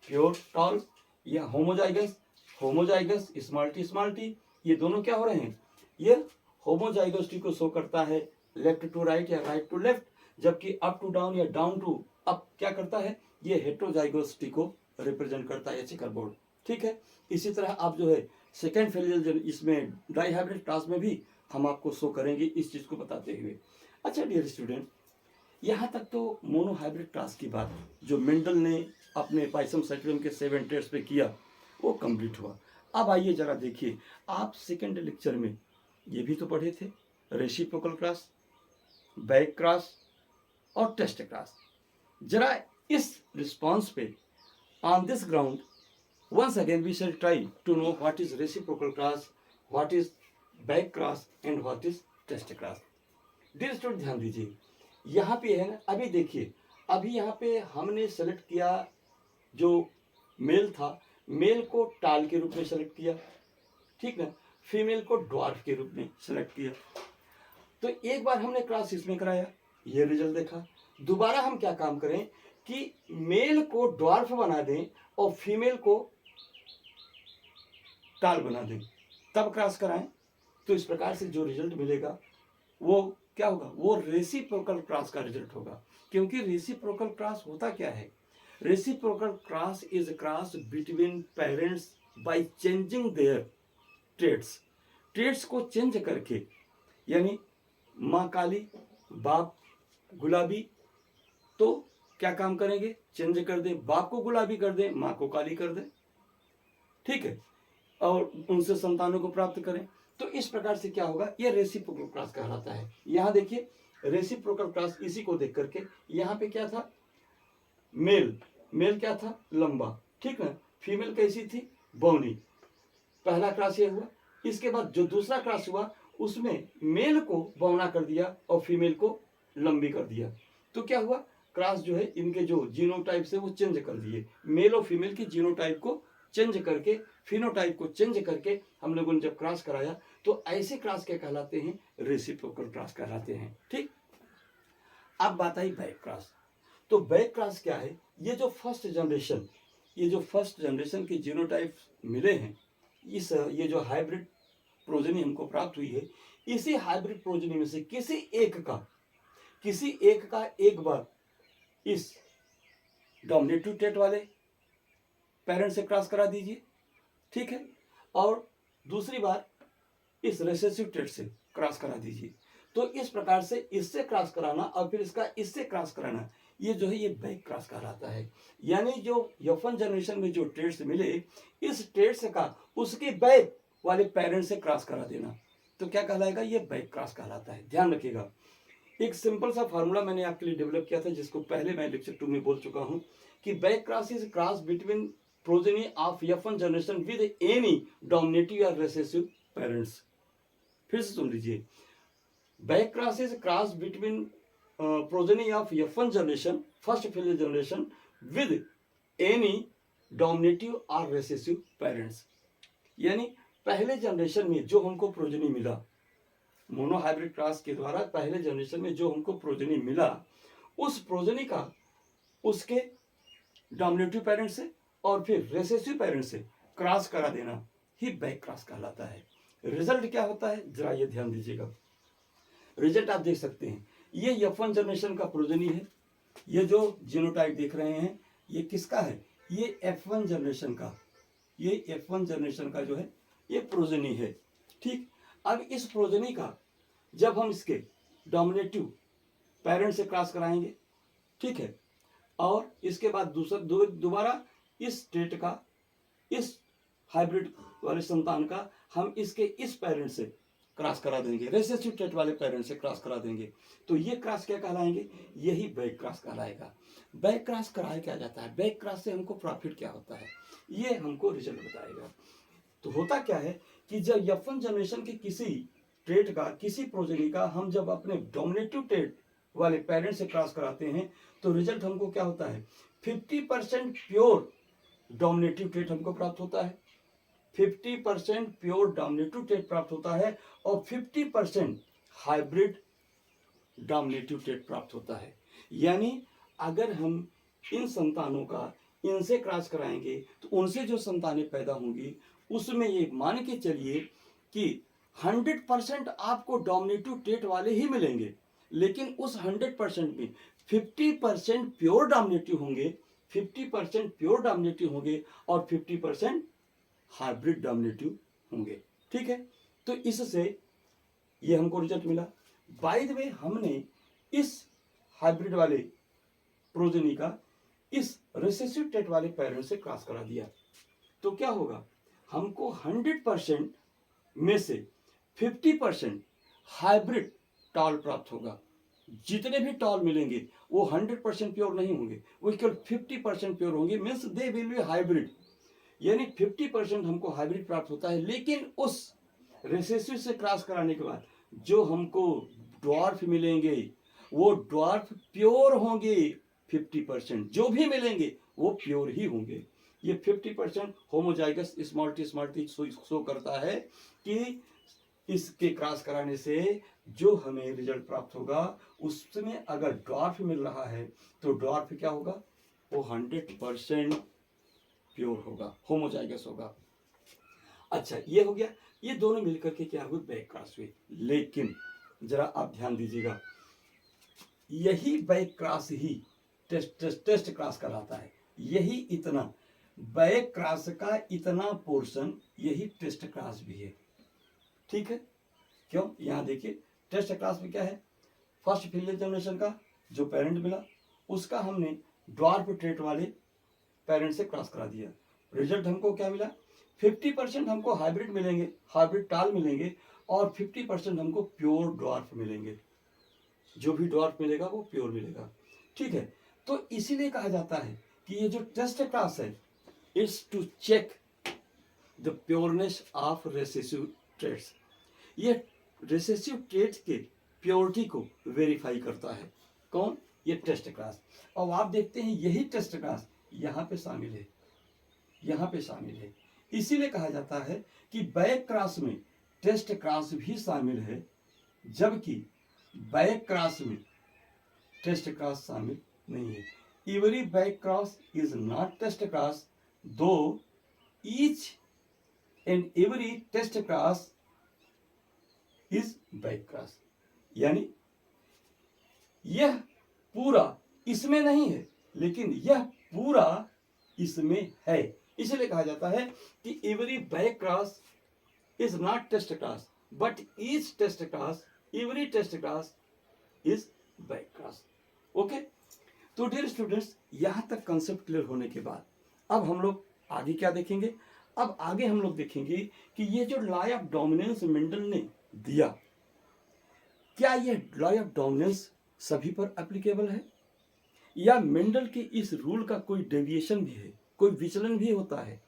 प्योर टॉल, या होमोजाइगस स्मॉल टी, ये दोनों क्या हो रहे हैं, ये होमोजाइगोसिटी को शो करता है, लेफ्ट टू राइट या राइट टू लेफ्ट, जबकि अप टू डाउन या डाउन टू अप क्या करता है, ये हेटेरोजाइगोसिटी को रिप्रेजेंट करता है चेकर बोर्ड। ठीक है, इसी तरह आप जो है सेकेंड फेलियल इसमें डाइहाइब्रिड क्रॉस में भी हम आपको शो करेंगे इस चीज को बताते हुए। अच्छा डियर स्टूडेंट, यहाँ तक तो मोनोहाइब्रिड क्रॉस की बात जो मेंडल ने अपने पाइसम सेटम के 7 ट्रेड्स पे किया वो कंप्लीट हुआ। अब आइए जरा देखिए, आप सेकेंड लेक्चर में ये भी तो पढ़े थे, रेसिप्रोकल क्रॉस, बैक क्रॉस और टेस्ट क्रॉस। जरा इस रिस्पॉन्स पे on this ground once again we shall try to know what is reciprocal cross, what is back cross and what is test cross. Dear student ध्यान दीजिए, यहाँ पे है ना, अभी देखिए, अभी यहाँ पे हमने सेलेक्ट किया जो मेल था, मेल को टाल के रूप में सेलेक्ट किया, ठीक है, फीमेल को ड्वार्फ के रूप में सेलेक्ट किया। तो एक बार हमने क्रॉस इसमें कराया, ये रिजल्ट देखा। दोबारा हम क्या काम करें कि मेल को ड्वार्फ बना दें और फीमेल को टाल बना दें, तब क्रॉस कराएं, तो इस प्रकार से जो रिजल्ट मिलेगा वो क्या होगा, वो रेसिप्रोकल क्रॉस का रिजल्ट होगा। क्योंकि रेसिप्रोकल क्रॉस होता क्या है, reciprocal cross is a cross between parents by changing their traits को चेंज करके, यानी माँ काली बाप गुलाबी, तो क्या काम करेंगे, चेंज कर दें, बाप को गुलाबी कर दें, माँ को काली कर दें, ठीक है, और उनसे संतानों को प्राप्त करें। तो इस प्रकार से क्या होगा, ये रेसिप्रोकल क्रॉस कहलाता है। यहाँ देखिए रेसिप्रोकल क्रॉस, इसी को देख करके यहाँ पे क्या था, मेल क्या था, लंबा, ठीक है, फीमेल कैसी थी, बौनी। पहला क्रॉस ये हुआ। इसके बाद जो दूसरा क्रॉस हुआ उसमें मेल को बौना कर दिया और फीमेल को लंबी कर दिया। तो क्या हुआ, क्रॉस जो है इनके जो जीनोटाइप से वो चेंज कर दिए, मेल और फीमेल की जीनोटाइप को चेंज करके, फिनोटाइप को चेंज करके हम लोगों ने जब क्रॉस कराया तो ऐसे क्रॉस क्या कहलाते हैं, रेसिप्रोकल क्रॉस कहलाते हैं। ठीक, अब बात आई बैक क्रॉस। तो बैक क्रॉस क्या है, ये जो फर्स्ट जनरेशन के जीनोटाइप मिले हैं, ये जो हाइब्रिड प्रोजेनी हमको प्राप्त हुई है, इसी हाइब्रिड प्रोजेनी में से किसी एक का एक बार इस डोमिनेटिव ट्रेट वाले पेरेंट से क्रॉस करा दीजिए, ठीक है, और दूसरी बार इस रिसेसिव ट्रेट से क्रॉस करा दीजिए। तो इस प्रकार से इससे क्रॉस कराना और फिर इसका इससे क्रॉस कराना, ये जो है ये बैक क्रॉस कहलाता है। यानी जो F1 जनरेशन में जो ट्रेड्स मिले, इस ट्रेड्स का उसके बैक वाले पेरेंट से क्रॉस करा देना, तो क्या कहलाएगा, ये बैक क्रॉस कहलाता है। ध्यान रखिएगा, एक सिंपल सा फार्मूला मैंने आपके लिए डेवलप किया था, जिसको पहले मैं लेक्चर 2 में बोल चुका हूं कि back cross is cross between progeny of F1 generation with any dominative या रिसेसिव पेरेंट्स। फिर से सुन लीजिए, back cross is cross between progeny of F1 generation, first filial generation with any dominative or recessive parents। यानी पहले generation में जो हमको progeny मिला, मोनो हाइब्रिड क्रॉस के द्वारा पहले जनरेशन में जो हमको प्रोजेनी मिला, उस प्रोजेनी का उसके डोमिनेटिव पेरेंट से और फिर रेसेसिव पेरेंट से क्रॉस करा देना ही बैक क्रॉस कहलाता है। रिजल्ट क्या होता है, जरा ये ध्यान दीजिएगा। रिजल्ट आप देख सकते हैं, ये F1 जनरेशन का प्रोजेनी है। ये जो जीनोटाइप देख रहे हैं, ये किसका है, ये F1 जनरेशन का, ये F1 जनरेशन का जो है ये प्रोजेनी है, ठीक। अब इस प्रोजेनी का जब हम इसके डोमिनेटिव पेरेंट से क्रॉस कराएंगे, ठीक है, और इसके बाद दोबारा इस ट्रेट का, इस हाइब्रिड वाले संतान का हम इसके इस पेरेंट से क्रॉस करा देंगे, रेसेसिव ट्रेट वाले पेरेंट से क्रॉस करा देंगे, तो ये क्रॉस क्या कहलाएंगे, यही बैक क्रॉस कहलाएगा। बैक क्रॉस कराया क्या जाता है, बैक क्रॉस से हमको प्रॉफिट क्या होता है, ये हमको रिजल्ट बताएगा। तो होता क्या है कि जब F1 जनरेशन के किसी ट्रेट का, किसी प्रोजेनी का हम जब अपने डोमिनेटिव ट्रेट वाले पेरेंट से क्रॉस कराते हैं, तो रिजल्ट हमको क्या होता है, 50% प्योर डोमिनेटिव ट्रेट हमको प्राप्त होता है, 50% प्योर डोमिनेटिव ट्रेट प्राप्त होता है और 50% हाइब्रिड डोमिनेटिव ट्रेट प्राप्त होता है। यानी अगर हम इन संतानों का इनसे क्रॉस कराएंगे तो उनसे जो संतानें पैदा होंगी, उसमें ये मान के चलिए कि 100% आपको डोमिनेटिव ट्रेट वाले ही मिलेंगे, लेकिन उस 100% में 50% प्योर डोमिनेटिव होंगे, 50% प्योर डोमिनेटिव होंगे और 50% हाइब्रिड डोमिनेटिव होंगे, ठीक है। तो इससे ये हमको रिजल्ट मिला। बाय द वे, हमने इस हाइब्रिड वाले प्रोजेनी का इस रिसेसिव ट्रेट वाले पेरेंट से क्रॉस करा दिया, तो क्या होगा, हमको 100% में से 50% हाइब्रिड टॉल प्राप्त होगा। जितने भी टॉल मिलेंगे वो 100% प्योर नहीं होंगे, वो केवल 50% प्योर होंगे, means they will be hybrid. यानी 50% हमको हाइब्रिड प्राप्त होता है, लेकिन उस रेसेसिव से क्रॉस कराने के बाद जो हमको ड्वार्फ मिलेंगे वो ड्वार्फ प्योर होंगे। 50% जो भी मिलेंगे वो प्योर ही होंगे। ये 50% होमोजाइगस स्मॉल टी शो करता है कि इसके क्रॉस कराने से जो हमें रिजल्ट प्राप्त होगा, उसमें अगर ड्वार्फ मिल रहा है तो ड्वार्फ क्या होगा, वो 100% प्योर होगा, होमोजाइगस होगा। अच्छा, ये हो गया, ये दोनों मिलकर के क्या हुए, बैक क्रॉस हुए। लेकिन जरा आप ध्यान दीजिएगा, यही बैक क्रॉस ही टेस्ट क्रॉस कहलाता है। यही इतना बैक क्रॉस का इतना पोर्शन यही टेस्ट क्रॉस भी है, ठीक है। क्यों, यहां देखिए टेस्ट क्रॉस में क्या है, फर्स्ट फिलियल जनरेशन का जो पेरेंट मिला उसका हमने ड्वार्फ ट्रेट वाले पेरेंट से क्रॉस करा दिया। रिजल्ट हमको क्या मिला, 50% हमको हाइब्रिड मिलेंगे, हाइब्रिड टाल मिलेंगे और 50% हमको प्योर ड्वार्फ मिलेंगे। जो भी ड्वार्फ मिलेगा वो प्योर मिलेगा, ठीक है। तो इसीलिए कहा जाता है कि ये जो टेस्ट क्रॉस है, it's to check the pureness of recessive traits. ये रेसेसिव ट्रेट्स के प्योरिटी को वेरीफाई करता है। कौन, ये टेस्ट क्रॉस। और आप देखते हैं यही टेस्ट क्रॉस यहाँ पे शामिल है, यहाँ पे शामिल है। इसीलिए कहा जाता है कि बैक क्रॉस में टेस्ट क्रॉस भी शामिल है, जबकि बैक क्रॉस में टेस्ट क्रॉस शामिल नहीं है। Every back cross is not test cross, though each and every test cross is back cross, यानी यह पूरा इसमें नहीं है लेकिन यह पूरा इसमें है। इसलिए कहा जाता है कि every back cross is not test cross but each test cross, every test cross is back cross. Okay, तो डियर स्टूडेंट्स, यहां तक कंसेप्ट क्लियर होने के बाद अब हम लोग आगे क्या देखेंगे? अब आगे हम लोग देखेंगे कि ये जो लॉ ऑफ डोमिनेंस मेंडल ने दिया, क्या ये लॉ ऑफ डोमिनेंस सभी पर एप्लीकेबल है या मेंडल के इस रूल का कोई डेविएशन भी है, कोई विचलन भी होता है?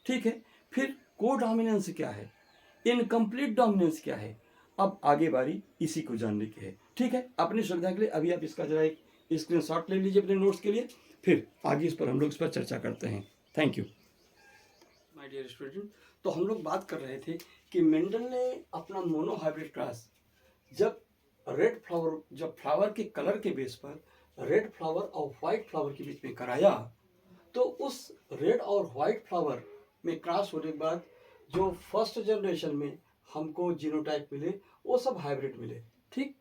ठीक है, फिर को डोमिनेंस क्या है, इनकम्प्लीट डोमिनेंस क्या है? अब आगे बारी इसी को जानने की है। ठीक है, अपनी सुविधा के लिए अभी आप इसका जरा एक स्क्रीनशॉट ले लीजिए अपने नोट्स के लिए, फिर आगे इस पर हम लोग इस पर चर्चा करते हैं। Thank you my dear student. तो हम लोग बात कर रहे थे कि मेंडल ने अपना मोनो हाइब्रिड क्रॉस जब रेड फ्लावर, जब फ्लावर के कलर के बेस पर रेड फ्लावर और व्हाइट फ्लावर के बीच में कराया, तो उस रेड और व्हाइट फ्लावर में क्रॉस होने के बाद जो फर्स्ट जनरेशन में हमको जीनोटाइप मिले वो सब हाइब्रिड मिले। ठीक,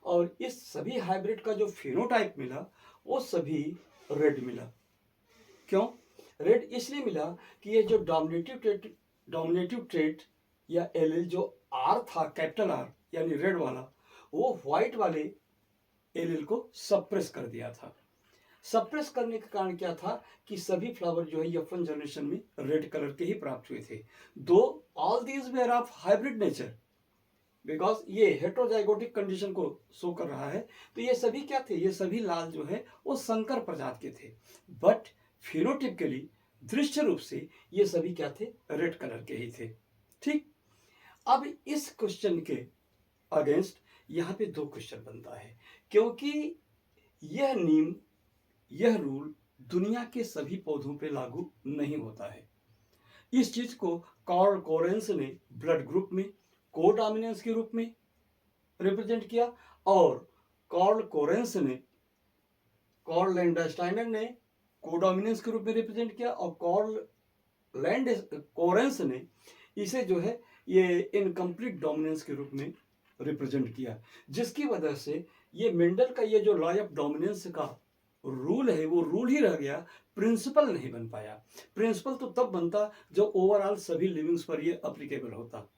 और इस सभी हाइब्रिड का जो फिनोटाइप मिला वो सभी रेड मिला। क्यों रेड? इसलिए मिला कि ये जो डोमिनेटिव ट्रेट या एलील जो आर था, कैपिटल आर यानी रेड वाला, वो व्हाइट वाले एलील को सप्रेस कर दिया था। सप्रेस करने का कारण क्या था कि सभी फ्लावर जो है F1 जनरेशन में रेड कलर के ही प्राप्त हुए थे। दो all these where of hybrid nature, because ये हेट्रोजाइगोटिक कंडीशन को शो कर रहा है, तो ये सभी क्या थे? ये सभी लाल जो है वो संकर प्रजाति के थे, बट फिनोटिपिकली दृश्य रूप से ये सभी क्या थे? रेड कलर के ही थे। ठीक, अब इस क्वेश्चन के अगेंस्ट यहाँ पे दो क्वेश्चन बनता है, क्योंकि यह नियम, यह रूल दुनिया के सभी पौधों पे लागू नहीं होता है। इस चीज को कार्ल कोरेंस ने ब्लड ग्रुप में कोडोमिनेंस के रूप में रिप्रेजेंट किया, और कार्ल कोरेंस ने, कार्ल लैंडस्टाइनर ने कोडोमिनेंस के रूप में रिप्रेजेंट किया, और कार्ल कोरेंस ने इसे जो है ये इनकम्प्लीट डोमिनेंस के रूप में रिप्रेजेंट किया, जिसकी वजह से ये मेंडल का ये जो लॉ ऑफ डोमिनेंस का रूल है वो रूल ही रह गया, प्रिंसिपल नहीं बन पाया। प्रिंसिपल तो तब बनता जब ओवरऑल सभी लिविंग्स पर ये अप्लीकेबल होता।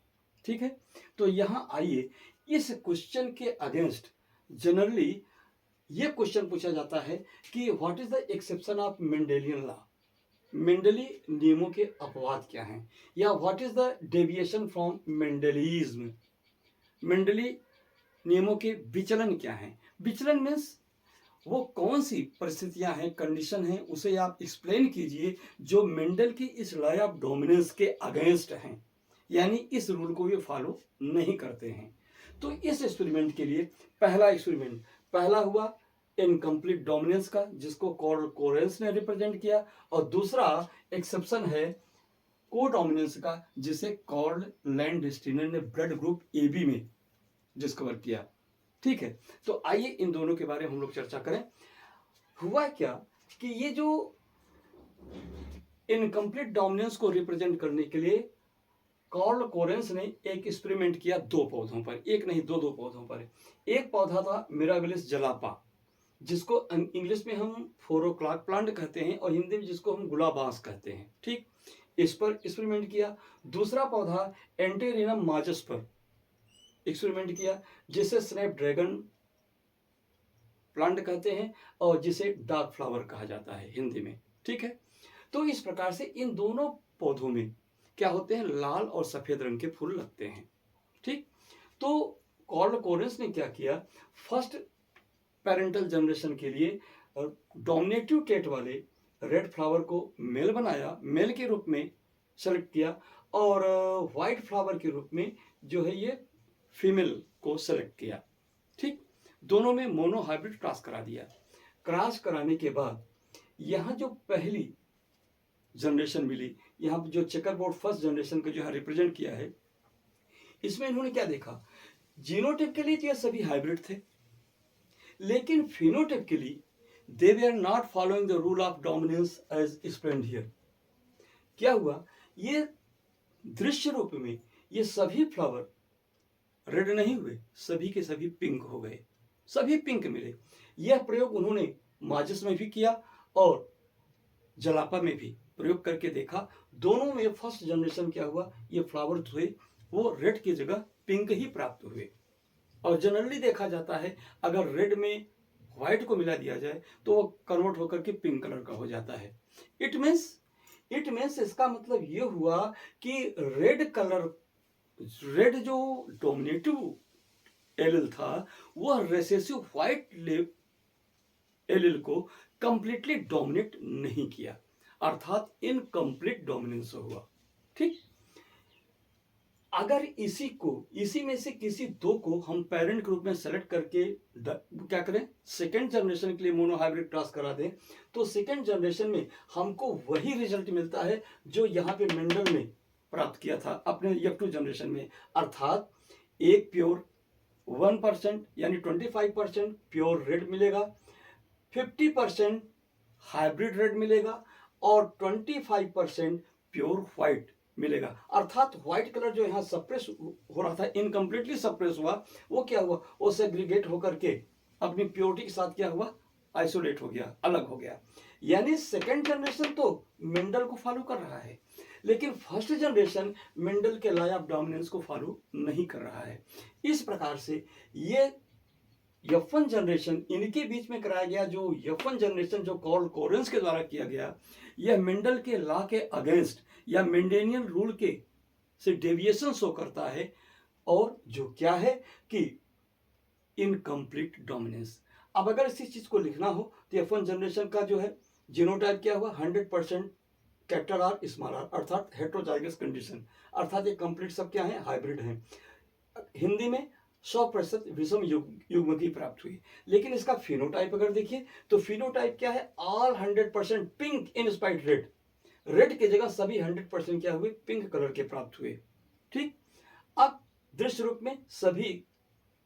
ठीक है, तो यहां आइए, इस क्वेश्चन के अगेंस्ट जनरली ये क्वेश्चन पूछा जाता है कि what is the exception of Mendelian law, Mendeley नियमों के अपवाद क्या हैं, या what is the deviation from Mendelism, Mendeley नियमों के विचलन क्या हैं। विचलन मीन्स वो कौन सी परिस्थितियां हैं, कंडीशन हैं, उसे आप एक्सप्लेन कीजिए जो मेंडल की इस लॉ ऑफ डोमिनेंस के अगेंस्ट हैं, यानी इस रूल को ये फॉलो नहीं करते हैं। तो इस एक्सपेरिमेंट के लिए पहला एक्सपेरिमेंट पहला हुआ इनकम्प्लीट डोमिनेंस का, जिसको कार्ल कोरेंस ने रिप्रेजेंट किया, और दूसरा एक्सेप्शन है कोडोमिनेंस का, जिसे कार्ल लैंडस्टीनर ने ब्लड ग्रुप AB में डिस्कवर किया। ठीक है, तो आइए इन दोनों के बारे में हम लोग चर्चा करें। हुआ क्या कि ये जो इनकम्प्लीट डोमिनेंस को रिप्रेजेंट करने के लिए कार्ल कोरेंस ने एक एक्सपेरिमेंट किया दो पौधों पर, एक नहीं दो पौधों पर। एक पौधा था मिराबिलिस जलापा, जिसको इंग्लिश में हम 4 o'clock प्लांट कहते हैं, और हिंदी में जिसको हम गुलाबांस कहते हैं। ठीक, इस पर एक्सपेरिमेंट किया। दूसरा पौधा एंटेरिनम माजस पर एक्सपेरिमेंट किया, जिसे स्नैप ड्रैगन प्लांट कहते हैं, और जिसे डार्क फ्लावर कहा जाता है हिंदी में। ठीक है, तो इस प्रकार से इन दोनों पौधों में क्या होते हैं? लाल और सफेद रंग के फूल लगते हैं। ठीक, तो कार्ल कोरेंस ने क्या किया, फर्स्ट पेरेंटल जनरेशन के लिए डोमिनेटिव ट्रेट वाले रेड फ्लावर को मेल बनाया, मेल के रूप में सेलेक्ट किया, और व्हाइट फ्लावर के रूप में जो है ये फीमेल को सेलेक्ट किया। ठीक, दोनों में मोनो हाइब्रिड क्रॉस करा दिया। क्रॉस कराने के बाद यहाँ जो पहली जनरेशन मिली, यहाँ जो चेकर बोर्ड फर्स्ट जनरेशन को जो है रिप्रेजेंट किया है, इसमें इन्होंने क्या देखा? जीनोटाइपिकली तो ये सभी हाइब्रिड थे, लेकिन phenotypically they were not following the rule of dominance as explained here. क्या हुआ? ये दृश्य रूप में ये सभी फ्लावर रेड नहीं हुए, सभी के सभी पिंक हो गए, सभी पिंक मिले। यह प्रयोग उन्होंने माचिस में भी किया और जलापा में भी प्रयोग करके देखा। दोनों में फर्स्ट जनरेशन क्या हुआ, ये फ्लावर्स हुए वो रेड की जगह पिंक ही प्राप्त हुए। और जनरली देखा जाता है अगर रेड में व्हाइट को मिला दिया जाए तो वो कन्वर्ट होकर के पिंक कलर का हो जाता है। इट मीन्स इसका मतलब ये हुआ कि रेड जो डोमिनेटिव एलिल था वह रेसेसिव व्हाइट एलिल को कंप्लीटली डोमिनेट नहीं किया, अर्थात इनकम्प्लीट डोमिनेंस हुआ। ठीक, अगर इसी में से किसी दो को हम पेरेंट के रूप में सेलेक्ट करके क्या करें, सेकेंड जनरेशन के लिए मोनोहाइब्रिड क्रॉस करा दें, तो सेकेंड जनरेशन में हमको वही रिजल्ट मिलता है जो यहाँ पे मेंडल ने प्राप्त किया था अपने F2 जनरेशन में, अर्थात एक प्योर 1% यानी 25% प्योर रेड मिलेगा, 50% हाइब्रिड रेड मिलेगा और 25% प्योर व्हाइट मिलेगा। अर्थात व्हाइट कलर जो यहाँ सप्रेस हो रहा था, इनकम्प्लीटली सप्रेस हुआ, वो क्या हुआ, वो सेग्रीगेट होकर के अपनी प्योरिटी के साथ क्या हुआ, आइसोलेट हो गया, अलग हो गया। यानी सेकेंड जनरेशन तो मेंडल को फॉलो कर रहा है, लेकिन फर्स्ट जनरेशन मेंडल के लॉ ऑफ डोमिनेंस को फॉलो नहीं कर रहा है। इस प्रकार से ये F1 जनरेशन इनके बीच में कराया गया, जो F1 जनरेशन जो कार्ल कोरेंस के द्वारा किया गया, यह मेंडल के लॉ के अगेंस्ट या मेंडेलियन रूल के से डेविएशन शो करता है, और जो क्या है कि इनकम्प्लीट डोमिनेंस। अब अगर इसी चीज को लिखना हो तो F1 जनरेशन का जो है जीनोटाइप क्या हुआ, 100% कैपिटल आर स्मॉल आर, अर्थात हेट्रोजाइगस कंडीशन, अर्थात ये कंप्लीट सब क्या है, हाइब्रिड हैं। हिंदी में 100% विषम युग्मकी प्राप्त हुई। लेकिन इसका फिनोटाइप अगर देखिए तो फिनोटाइप क्या है, all 100% pink in spite red, red की जगह सभी 100% क्या हुए, पिंक कलर के प्राप्त हुए। ठीक, अब दृश्य रूप में सभी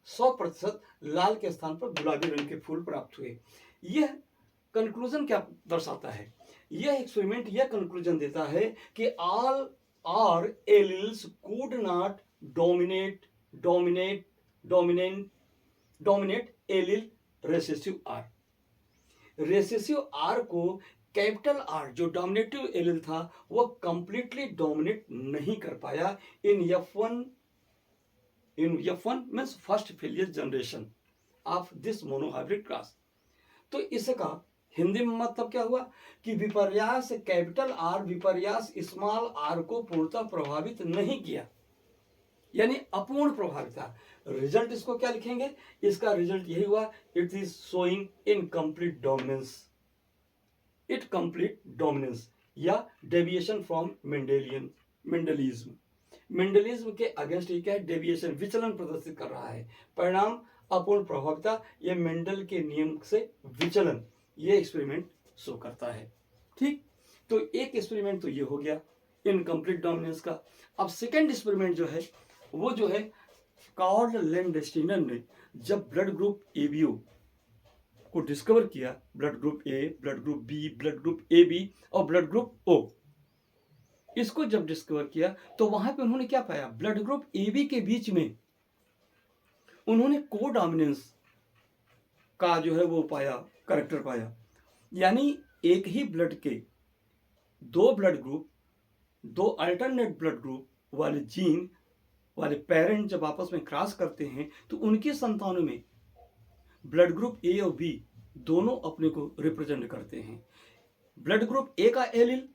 100% लाल के स्थान पर गुलाबी रंग के फूल प्राप्त हुए। यह कंक्लूजन क्या दर्शाता है, यह एक्सपेरिमेंट यह कंक्लूजन देता है कि all R alleles could not dominate allele recessive R. Recessive R को कैपिटल आर जो डोमिनेटिव एलिल था वह कंप्लीटली डोमिनेट नहीं कर पाया in F1 means first filial generation of this monohybrid cross. तो इसका हिंदी में मतलब क्या हुआ कि विपर्यास कैपिटल आर विपर्यास स्मॉल आर को पूर्णतः प्रभावित नहीं किया, यानी अपूर्ण प्रभावित था। रिजल्ट इसको क्या लिखेंगे, इसका रिजल्ट यही हुआ, it is showing incomplete dominance, it complete dominance या डेविएशन फ्रॉम मेंडलिज्म। मेंडलिज्म के अगेंस्ट ये क्या है, डेविएशन, विचलन प्रदर्शित कर रहा है। परिणाम अपूर्ण प्रभाविता, ये मेंडल के नियम से विचलन, ये एक्सपेरिमेंट शो करता है। ठीक, तो एक एक्सपेरिमेंट तो ये हो गया इनकम्प्लीट डोमिनेंस का। अब सेकेंड एक्सपेरिमेंट जो है वो जो है कार्ल लैंडस्टीनर ने जब ब्लड ग्रुप एबीओ को डिस्कवर किया, blood group A, blood group B, blood group A B और ब्लड ग्रुप ओ, इसको जब डिस्कवर किया तो वहां पे उन्होंने क्या पाया, ब्लड ग्रुप ए बी के बीच में उन्होंने कोडोमिनेंस का जो है वो पाया, करैक्टर पाया। यानी एक ही ब्लड के दो ब्लड ग्रुप, दो अल्टरनेट ब्लड ग्रुप वाले जीन वाले पेरेंट जब आपस में क्रॉस करते हैं तो उनकी संतानों में ब्लड ग्रुप ए और बी दोनों अपने को रिप्रेजेंट करते हैं। ब्लड ग्रुप ए का एलिल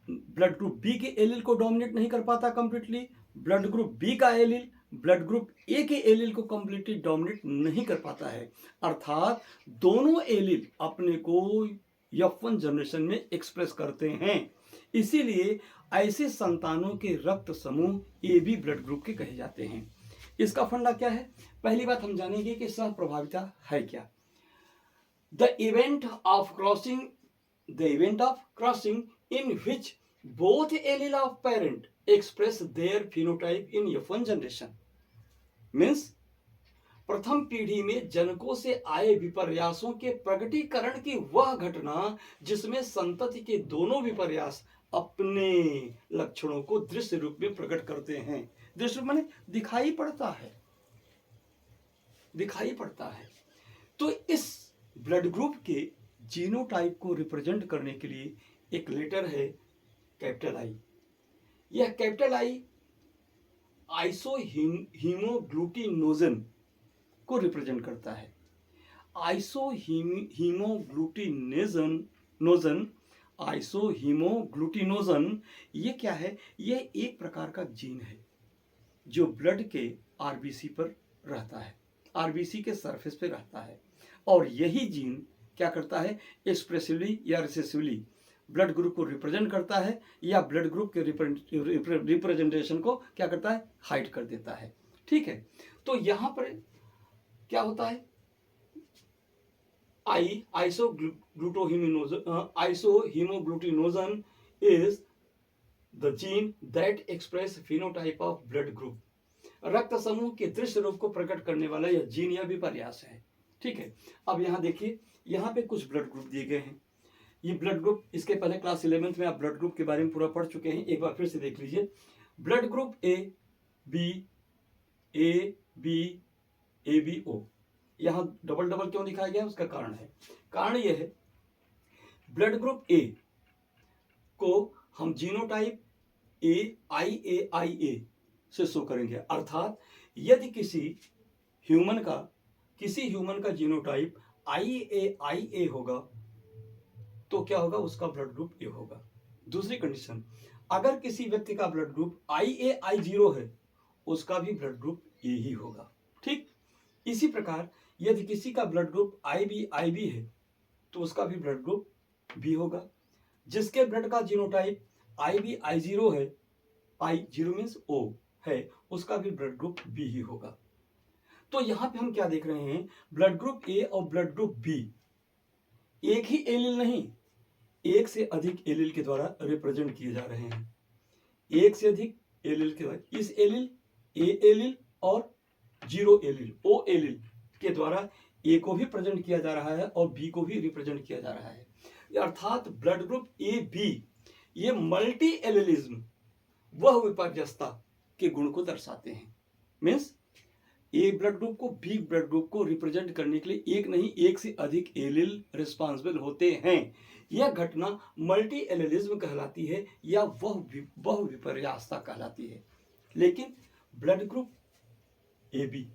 ब्लड ग्रुप बी के एलिल को डोमिनेट नहीं कर पाता कंप्लीटली, ब्लड ग्रुप बी का एलिल ब्लड ग्रुप ए के एलिल को कंप्लीटली डोमिनेट नहीं कर पाता है। अर्थात दोनों एलिल अपने को F1 जनरेशन में एक्सप्रेस करते हैं। इसीलिए ऐसे संतानों के रक्त समूह ए बी ब्लड ग्रुप के कहे जाते हैं। इसका फंडा क्या है, पहली बात हम जानेंगे कि सह प्रभाविता है क्या। The event of crossing in which both allele of parent express their phenotype in F1 generation means प्रथम पीढ़ी में जनकों से आए विपर्यासों के प्रकटीकरण की वह घटना जिसमें संतति के दोनों विपर्यास अपने लक्षणों को दृश्य रूप में प्रकट करते हैं, दृष्टि रूप माने दिखाई पड़ता है, दिखाई पड़ता है। तो इस ब्लड ग्रुप के जीनोटाइप को रिप्रेजेंट करने के लिए एक लेटर है कैपिटल आई। यह कैपिटल आई आइसो हीमोग्लूटिनोजन को रिप्रेजेंट करता है। आइसो हीमोग्लूटिनोजन, आइसो हीमोग्लूटिनोजन ये क्या है? यह एक प्रकार का जीन है जो ब्लड के आरबीसी पर रहता है, आरबीसी के सरफेस पे रहता है, और यही जीन क्या करता है? एक्सप्रेसिवली या रिसेसिवली ब्लड ग्रुप को रिप्रेजेंट करता है, या ब्लड ग्रुप के रिप्रेजेंटेशन को क्या करता है? हाइड कर देता है। ठीक है, तो यहां पर क्या होता है? Isohemagglutinogen is the gene that express phenotype of blood group. रक्त समूह के दृश्य रूप को प्रकट करने वाला यह जीन या विपर्यास है। ठीक है, अब यहां देखिए, यहां पे कुछ ब्लड ग्रुप दिए गए हैं। ये ब्लड ग्रुप, इसके पहले क्लास 11th में आप ब्लड ग्रुप के बारे में पूरा पढ़ चुके हैं, एक बार फिर से देख लीजिए। Blood group A B O, यहां डबल डबल क्यों दिखाया गया? उसका कारण है, कारण यह है ब्लड ग्रुप ए को हम जीनोटाइप आई ए से शो करेंगे, अर्थात यदि किसी ह्यूमन का जीनोटाइप आई ए होगा तो क्या होगा? उसका ब्लड ग्रुप ए होगा। दूसरी कंडीशन, अगर किसी व्यक्ति का ब्लड ग्रुप आई जीरो है, उसका भी ब्लड ग्रुप ए ही होगा। ठीक, इसी प्रकार यदि किसी का ब्लड ग्रुप आई बी है तो उसका भी ब्लड ग्रुप बी होगा। जिसके ब्लड का जीनोटाइप आई जीरो है, आई जीरो मीन्स ओ है, उसका भी ब्लड ग्रुप बी ही होगा। तो यहां पे हम क्या देख रहे हैं? ब्लड ग्रुप ए और ब्लड ग्रुप बी एक ही एलील नहीं, एक से अधिक एलील के द्वारा रिप्रेजेंट किए जा रहे हैं। एक से अधिक एलील के द्वारा, इस एलील, ए एलील और जीरो एलील, ओ एलील के द्वारा ए को भी प्रेजेंट किया जा रहा है और बी को भी रिप्रेजेंट किया जा रहा है। अर्थात ब्लड ग्रुप ए बी ये मल्टी एलिलिज्म, वह विपर्यस्ता के गुण को दर्शाते हैं। मीन्स ए ब्लड ग्रुप को बी ब्लड ग्रुप को रिप्रेजेंट करने के लिए एक नहीं, एक से अधिक एलील रिस्पॉन्सिबल होते हैं। यह घटना मल्टी एलिलिज्म कहलाती है या वह विपर्यासता कहलाती है। लेकिन ब्लड ग्रुप ए बी,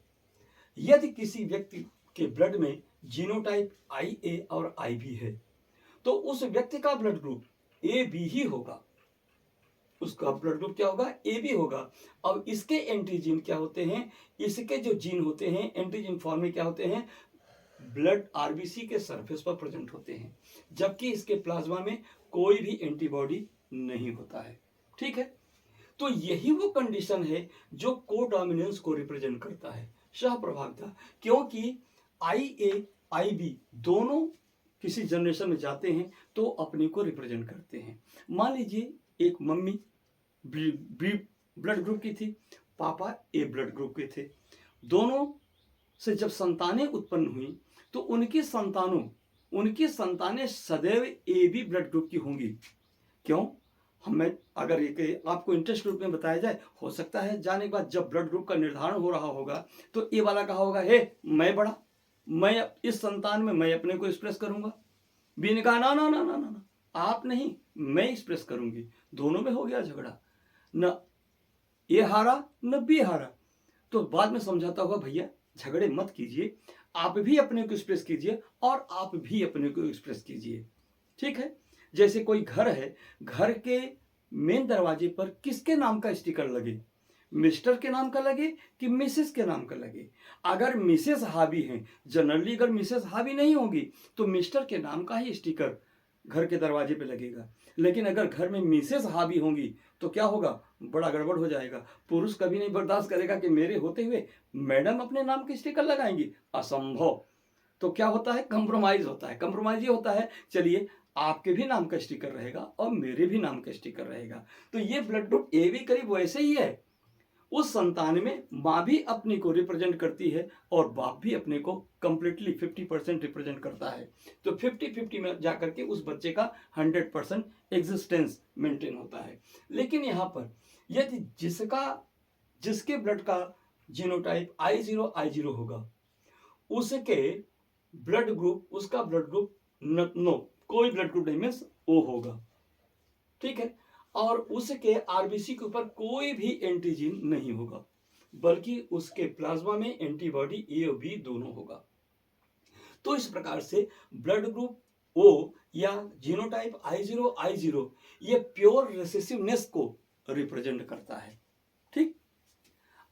यदि किसी व्यक्ति के ब्लड में जीनोटाइप आई ए और आई बी है तो उस व्यक्ति का ब्लड ग्रुप ए बी ही होगा, उसका ब्लड ग्रुप क्या होगा? ए बी होगा। अब इसके एंटीजीन क्या होते हैं? इसके जो जीन होते हैं एंटीजीन फॉर्म में क्या होते हैं? ब्लड आरबीसी के सरफेस पर प्रेजेंट होते हैं, जबकि इसके प्लाज्मा में कोई भी एंटीबॉडी नहीं होता है। ठीक है, तो यही वो कंडीशन है जो कोडोमिनेंस को रिप्रेजेंट करता है, सहप्रभाविता। क्योंकि आई ए आई बी दोनों किसी जनरेशन में जाते हैं तो अपने को रिप्रेजेंट करते हैं। मान लीजिए एक मम्मी ब्लड ग्रुप की थी, पापा ए ब्लड ग्रुप के थे, दोनों से जब संतानें उत्पन्न हुई तो उनकी संतानें सदैव ए बी ब्लड ग्रुप की होंगी। क्यों? हमें अगर एक आपको इंटरेस्ट ग्रुप में बताया जाए, हो सकता है जाने के बाद जब ब्लड ग्रुप का निर्धारण हो रहा होगा तो ए वाला कहा होगा, हे मैं बड़ा, मैं इस संतान में मैं अपने को एक्सप्रेस करूंगा। बी ने कहा ना ना ना ना ना ना, आप नहीं, मैं एक्सप्रेस करूंगी। दोनों में हो गया झगड़ा, न ए हारा न बी हारा। तो बाद में समझाता होगा, भैया झगड़े मत कीजिए, आप भी अपने को एक्सप्रेस कीजिए और आप भी अपने को एक्सप्रेस कीजिए। ठीक है, जैसे कोई घर है, घर के मेन दरवाजे पर किसके नाम का स्टिकर लगे? मिस्टर के नाम का लगे कि मिसेस के नाम का लगे? अगर मिसेस हावी हैं, जनरली अगर मिसेस हावी नहीं होगी तो मिस्टर के नाम का ही स्टिकर घर के दरवाजे पे लगेगा। लेकिन अगर घर में मिसेस हावी होंगी तो क्या होगा? बड़ा गड़बड़ हो जाएगा। पुरुष कभी नहीं बर्दाश्त करेगा कि मेरे होते हुए मैडम अपने नाम के स्टिकर लगाएंगी, असंभव। तो क्या होता है? कंप्रोमाइज होता है। कंप्रोमाइज ये होता है, चलिए आपके भी नाम का स्टिकर रहेगा और मेरे भी नाम का स्टिकर रहेगा। तो ये ब्लड ग्रुप ए भी करीब वैसे ही है। उस संतान में माँ भी अपने को रिप्रेजेंट करती है और बाप भी अपने को कंप्लीटली 50% रिप्रेजेंट करता है। तो 50-50 में जाकर के उस बच्चे का 100% एग्जिस्टेंस मेंटेन होता है। लेकिन यहाँ पर यदि जिसका जिसके ब्लड का जीनोटाइप I0 होगा, उसके ब्लड ग्रुप, उसका ब्लड ग्रुप नो, कोई ब्लड ग्रुप नहीं, मीन्स O होगा, ठीक है। और उसके आरबीसी के ऊपर कोई भी एंटीजन नहीं होगा, बल्कि उसके प्लाज्मा में एंटीबॉडी ए और बी दोनों होगा। तो इस प्रकार से ब्लड ग्रुप O या जीनोटाइप I0 ये प्योर रिसेसिवनेस को रिप्रेजेंट करता है, ठीक।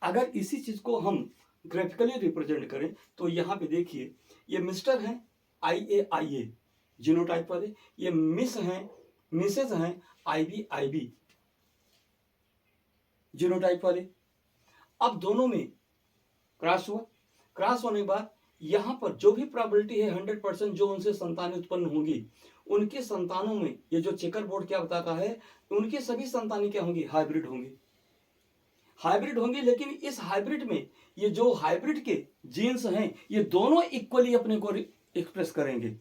अगर इसी चीज को हम ग्राफिकली रिप्रेजेंट करें तो यहाँ पे देखिए, ये मिस्टर हैं IA जीनोटाइप वाले, ये मिसेज हैं IB जीनोटाइप वाले। अब दोनों में क्रॉस हुआ, क्रॉस होने के बाद यहाँ पर जो भी प्रोबेबिलिटी है 100% जो उनसे संतानें उत्पन्न होंगी, उनके संतानों में ये जो चेकर बोर्ड क्या बताता है, उनकी सभी संतानें क्या होंगी, हाइब्रिड होंगी। लेकिन इस हाइब्रिड में ये जो हाइब्रिड के जीन्स हैं, ये दोनों इक्वली अपने को एक्सप्रेस करेंगे,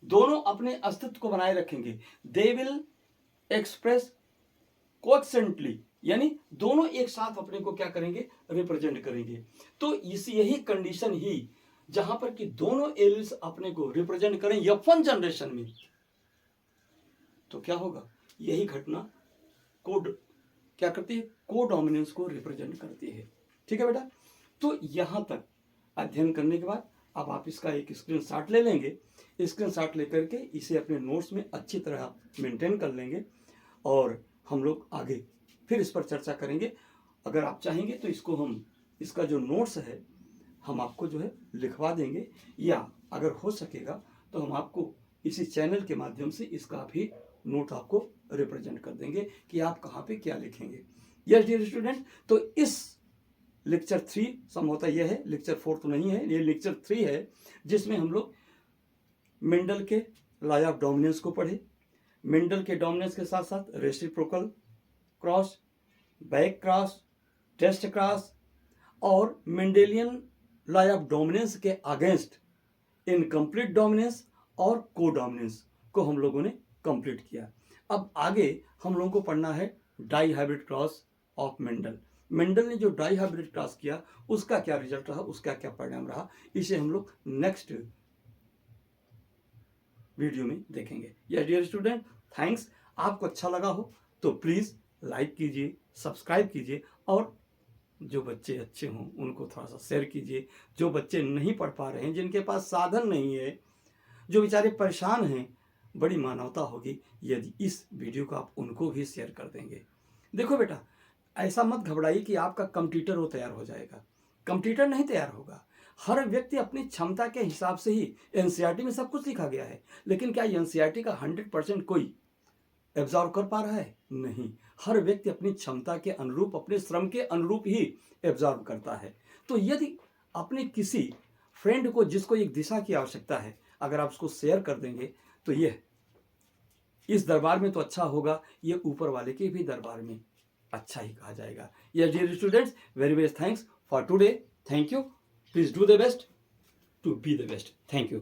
दोनों अपने अस्तित्व को बनाए रखेंगे। दे विल एक्सप्रेस कोएक्सेंटली, यानी दोनों एक साथ अपने को क्या करेंगे, रिप्रेजेंट करेंगे। तो इस यही कंडीशन ही जहां पर कि दोनों एलिल्स अपने को रिप्रेजेंट करें F1 जनरेशन में, तो क्या होगा, यही घटना कोड क्या करती है, कोडोमिनेंस को रिप्रेजेंट करती है, ठीक है बेटा। तो यहां तक अध्ययन करने के बाद अब आप इसका एक स्क्रीनशॉट ले लेंगे, स्क्रीनशॉट लेकर के इसे अपने नोट्स में अच्छी तरह मेंटेन कर लेंगे, और हम लोग आगे फिर इस पर चर्चा करेंगे। अगर आप चाहेंगे तो इसका जो नोट्स है हम आपको जो है लिखवा देंगे, या अगर हो सकेगा तो हम आपको इसी चैनल के माध्यम से इसका भी नोट आपको रिप्रेजेंट कर देंगे कि आप कहाँ पे क्या लिखेंगे। यस डियर स्टूडेंट, तो इस लेक्चर 3 संभवतः यह है, लेक्चर 4 तो नहीं है, ये लेक्चर 3 है, जिसमें हम लोग मेंडल के लॉ ऑफ डोमिनेंस को पढ़े। मेंडल के डोमिनेंस के साथ साथ reciprocal cross, back cross, test cross और मेंडेलियन लॉ ऑफ डोमिनेंस के अगेंस्ट इनकम्प्लीट डोमिनेंस और कोडोमिनेंस को हम लोगों ने कंप्लीट किया। अब आगे हम लोगों को पढ़ना है dihybrid cross of Mendel. Mendel ने जो डाई हाइब्रिड क्रॉस किया उसका क्या रिजल्ट रहा, उसका क्या परिणाम रहा, इसे हम लोग नेक्स्ट वीडियो में देखेंगे। Yes dear student, thanks. आपको अच्छा लगा हो तो प्लीज़ लाइक कीजिए, सब्सक्राइब कीजिए, और जो बच्चे अच्छे हों उनको थोड़ा सा शेयर कीजिए। जो बच्चे नहीं पढ़ पा रहे हैं, जिनके पास साधन नहीं है, जो बेचारे परेशान हैं, बड़ी मानवता होगी यदि इस वीडियो को आप उनको भी शेयर कर देंगे। देखो बेटा, ऐसा मत घबराइए कि आपका कंप्यूटर वो तैयार हो जाएगा, कंप्यूटर नहीं तैयार होगा। हर व्यक्ति अपनी क्षमता के हिसाब से ही, एनसीईआरटी में सब कुछ लिखा गया है, लेकिन क्या एनसीईआरटी का 100% कोई एब्जॉर्व कर पा रहा है? नहीं। हर व्यक्ति अपनी क्षमता के अनुरूप, अपने श्रम के अनुरूप ही एब्जॉर्व करता है। तो यदि अपने किसी फ्रेंड को, जिसको एक दिशा की आवश्यकता है, अगर आप उसको शेयर कर देंगे तो यह इस दरबार में तो अच्छा होगा, ये ऊपर वाले के भी दरबार में अच्छा ही कहा जाएगा। Yes dear students, very very thanks for today. Thank you. Please do the best to be the best. Thank you.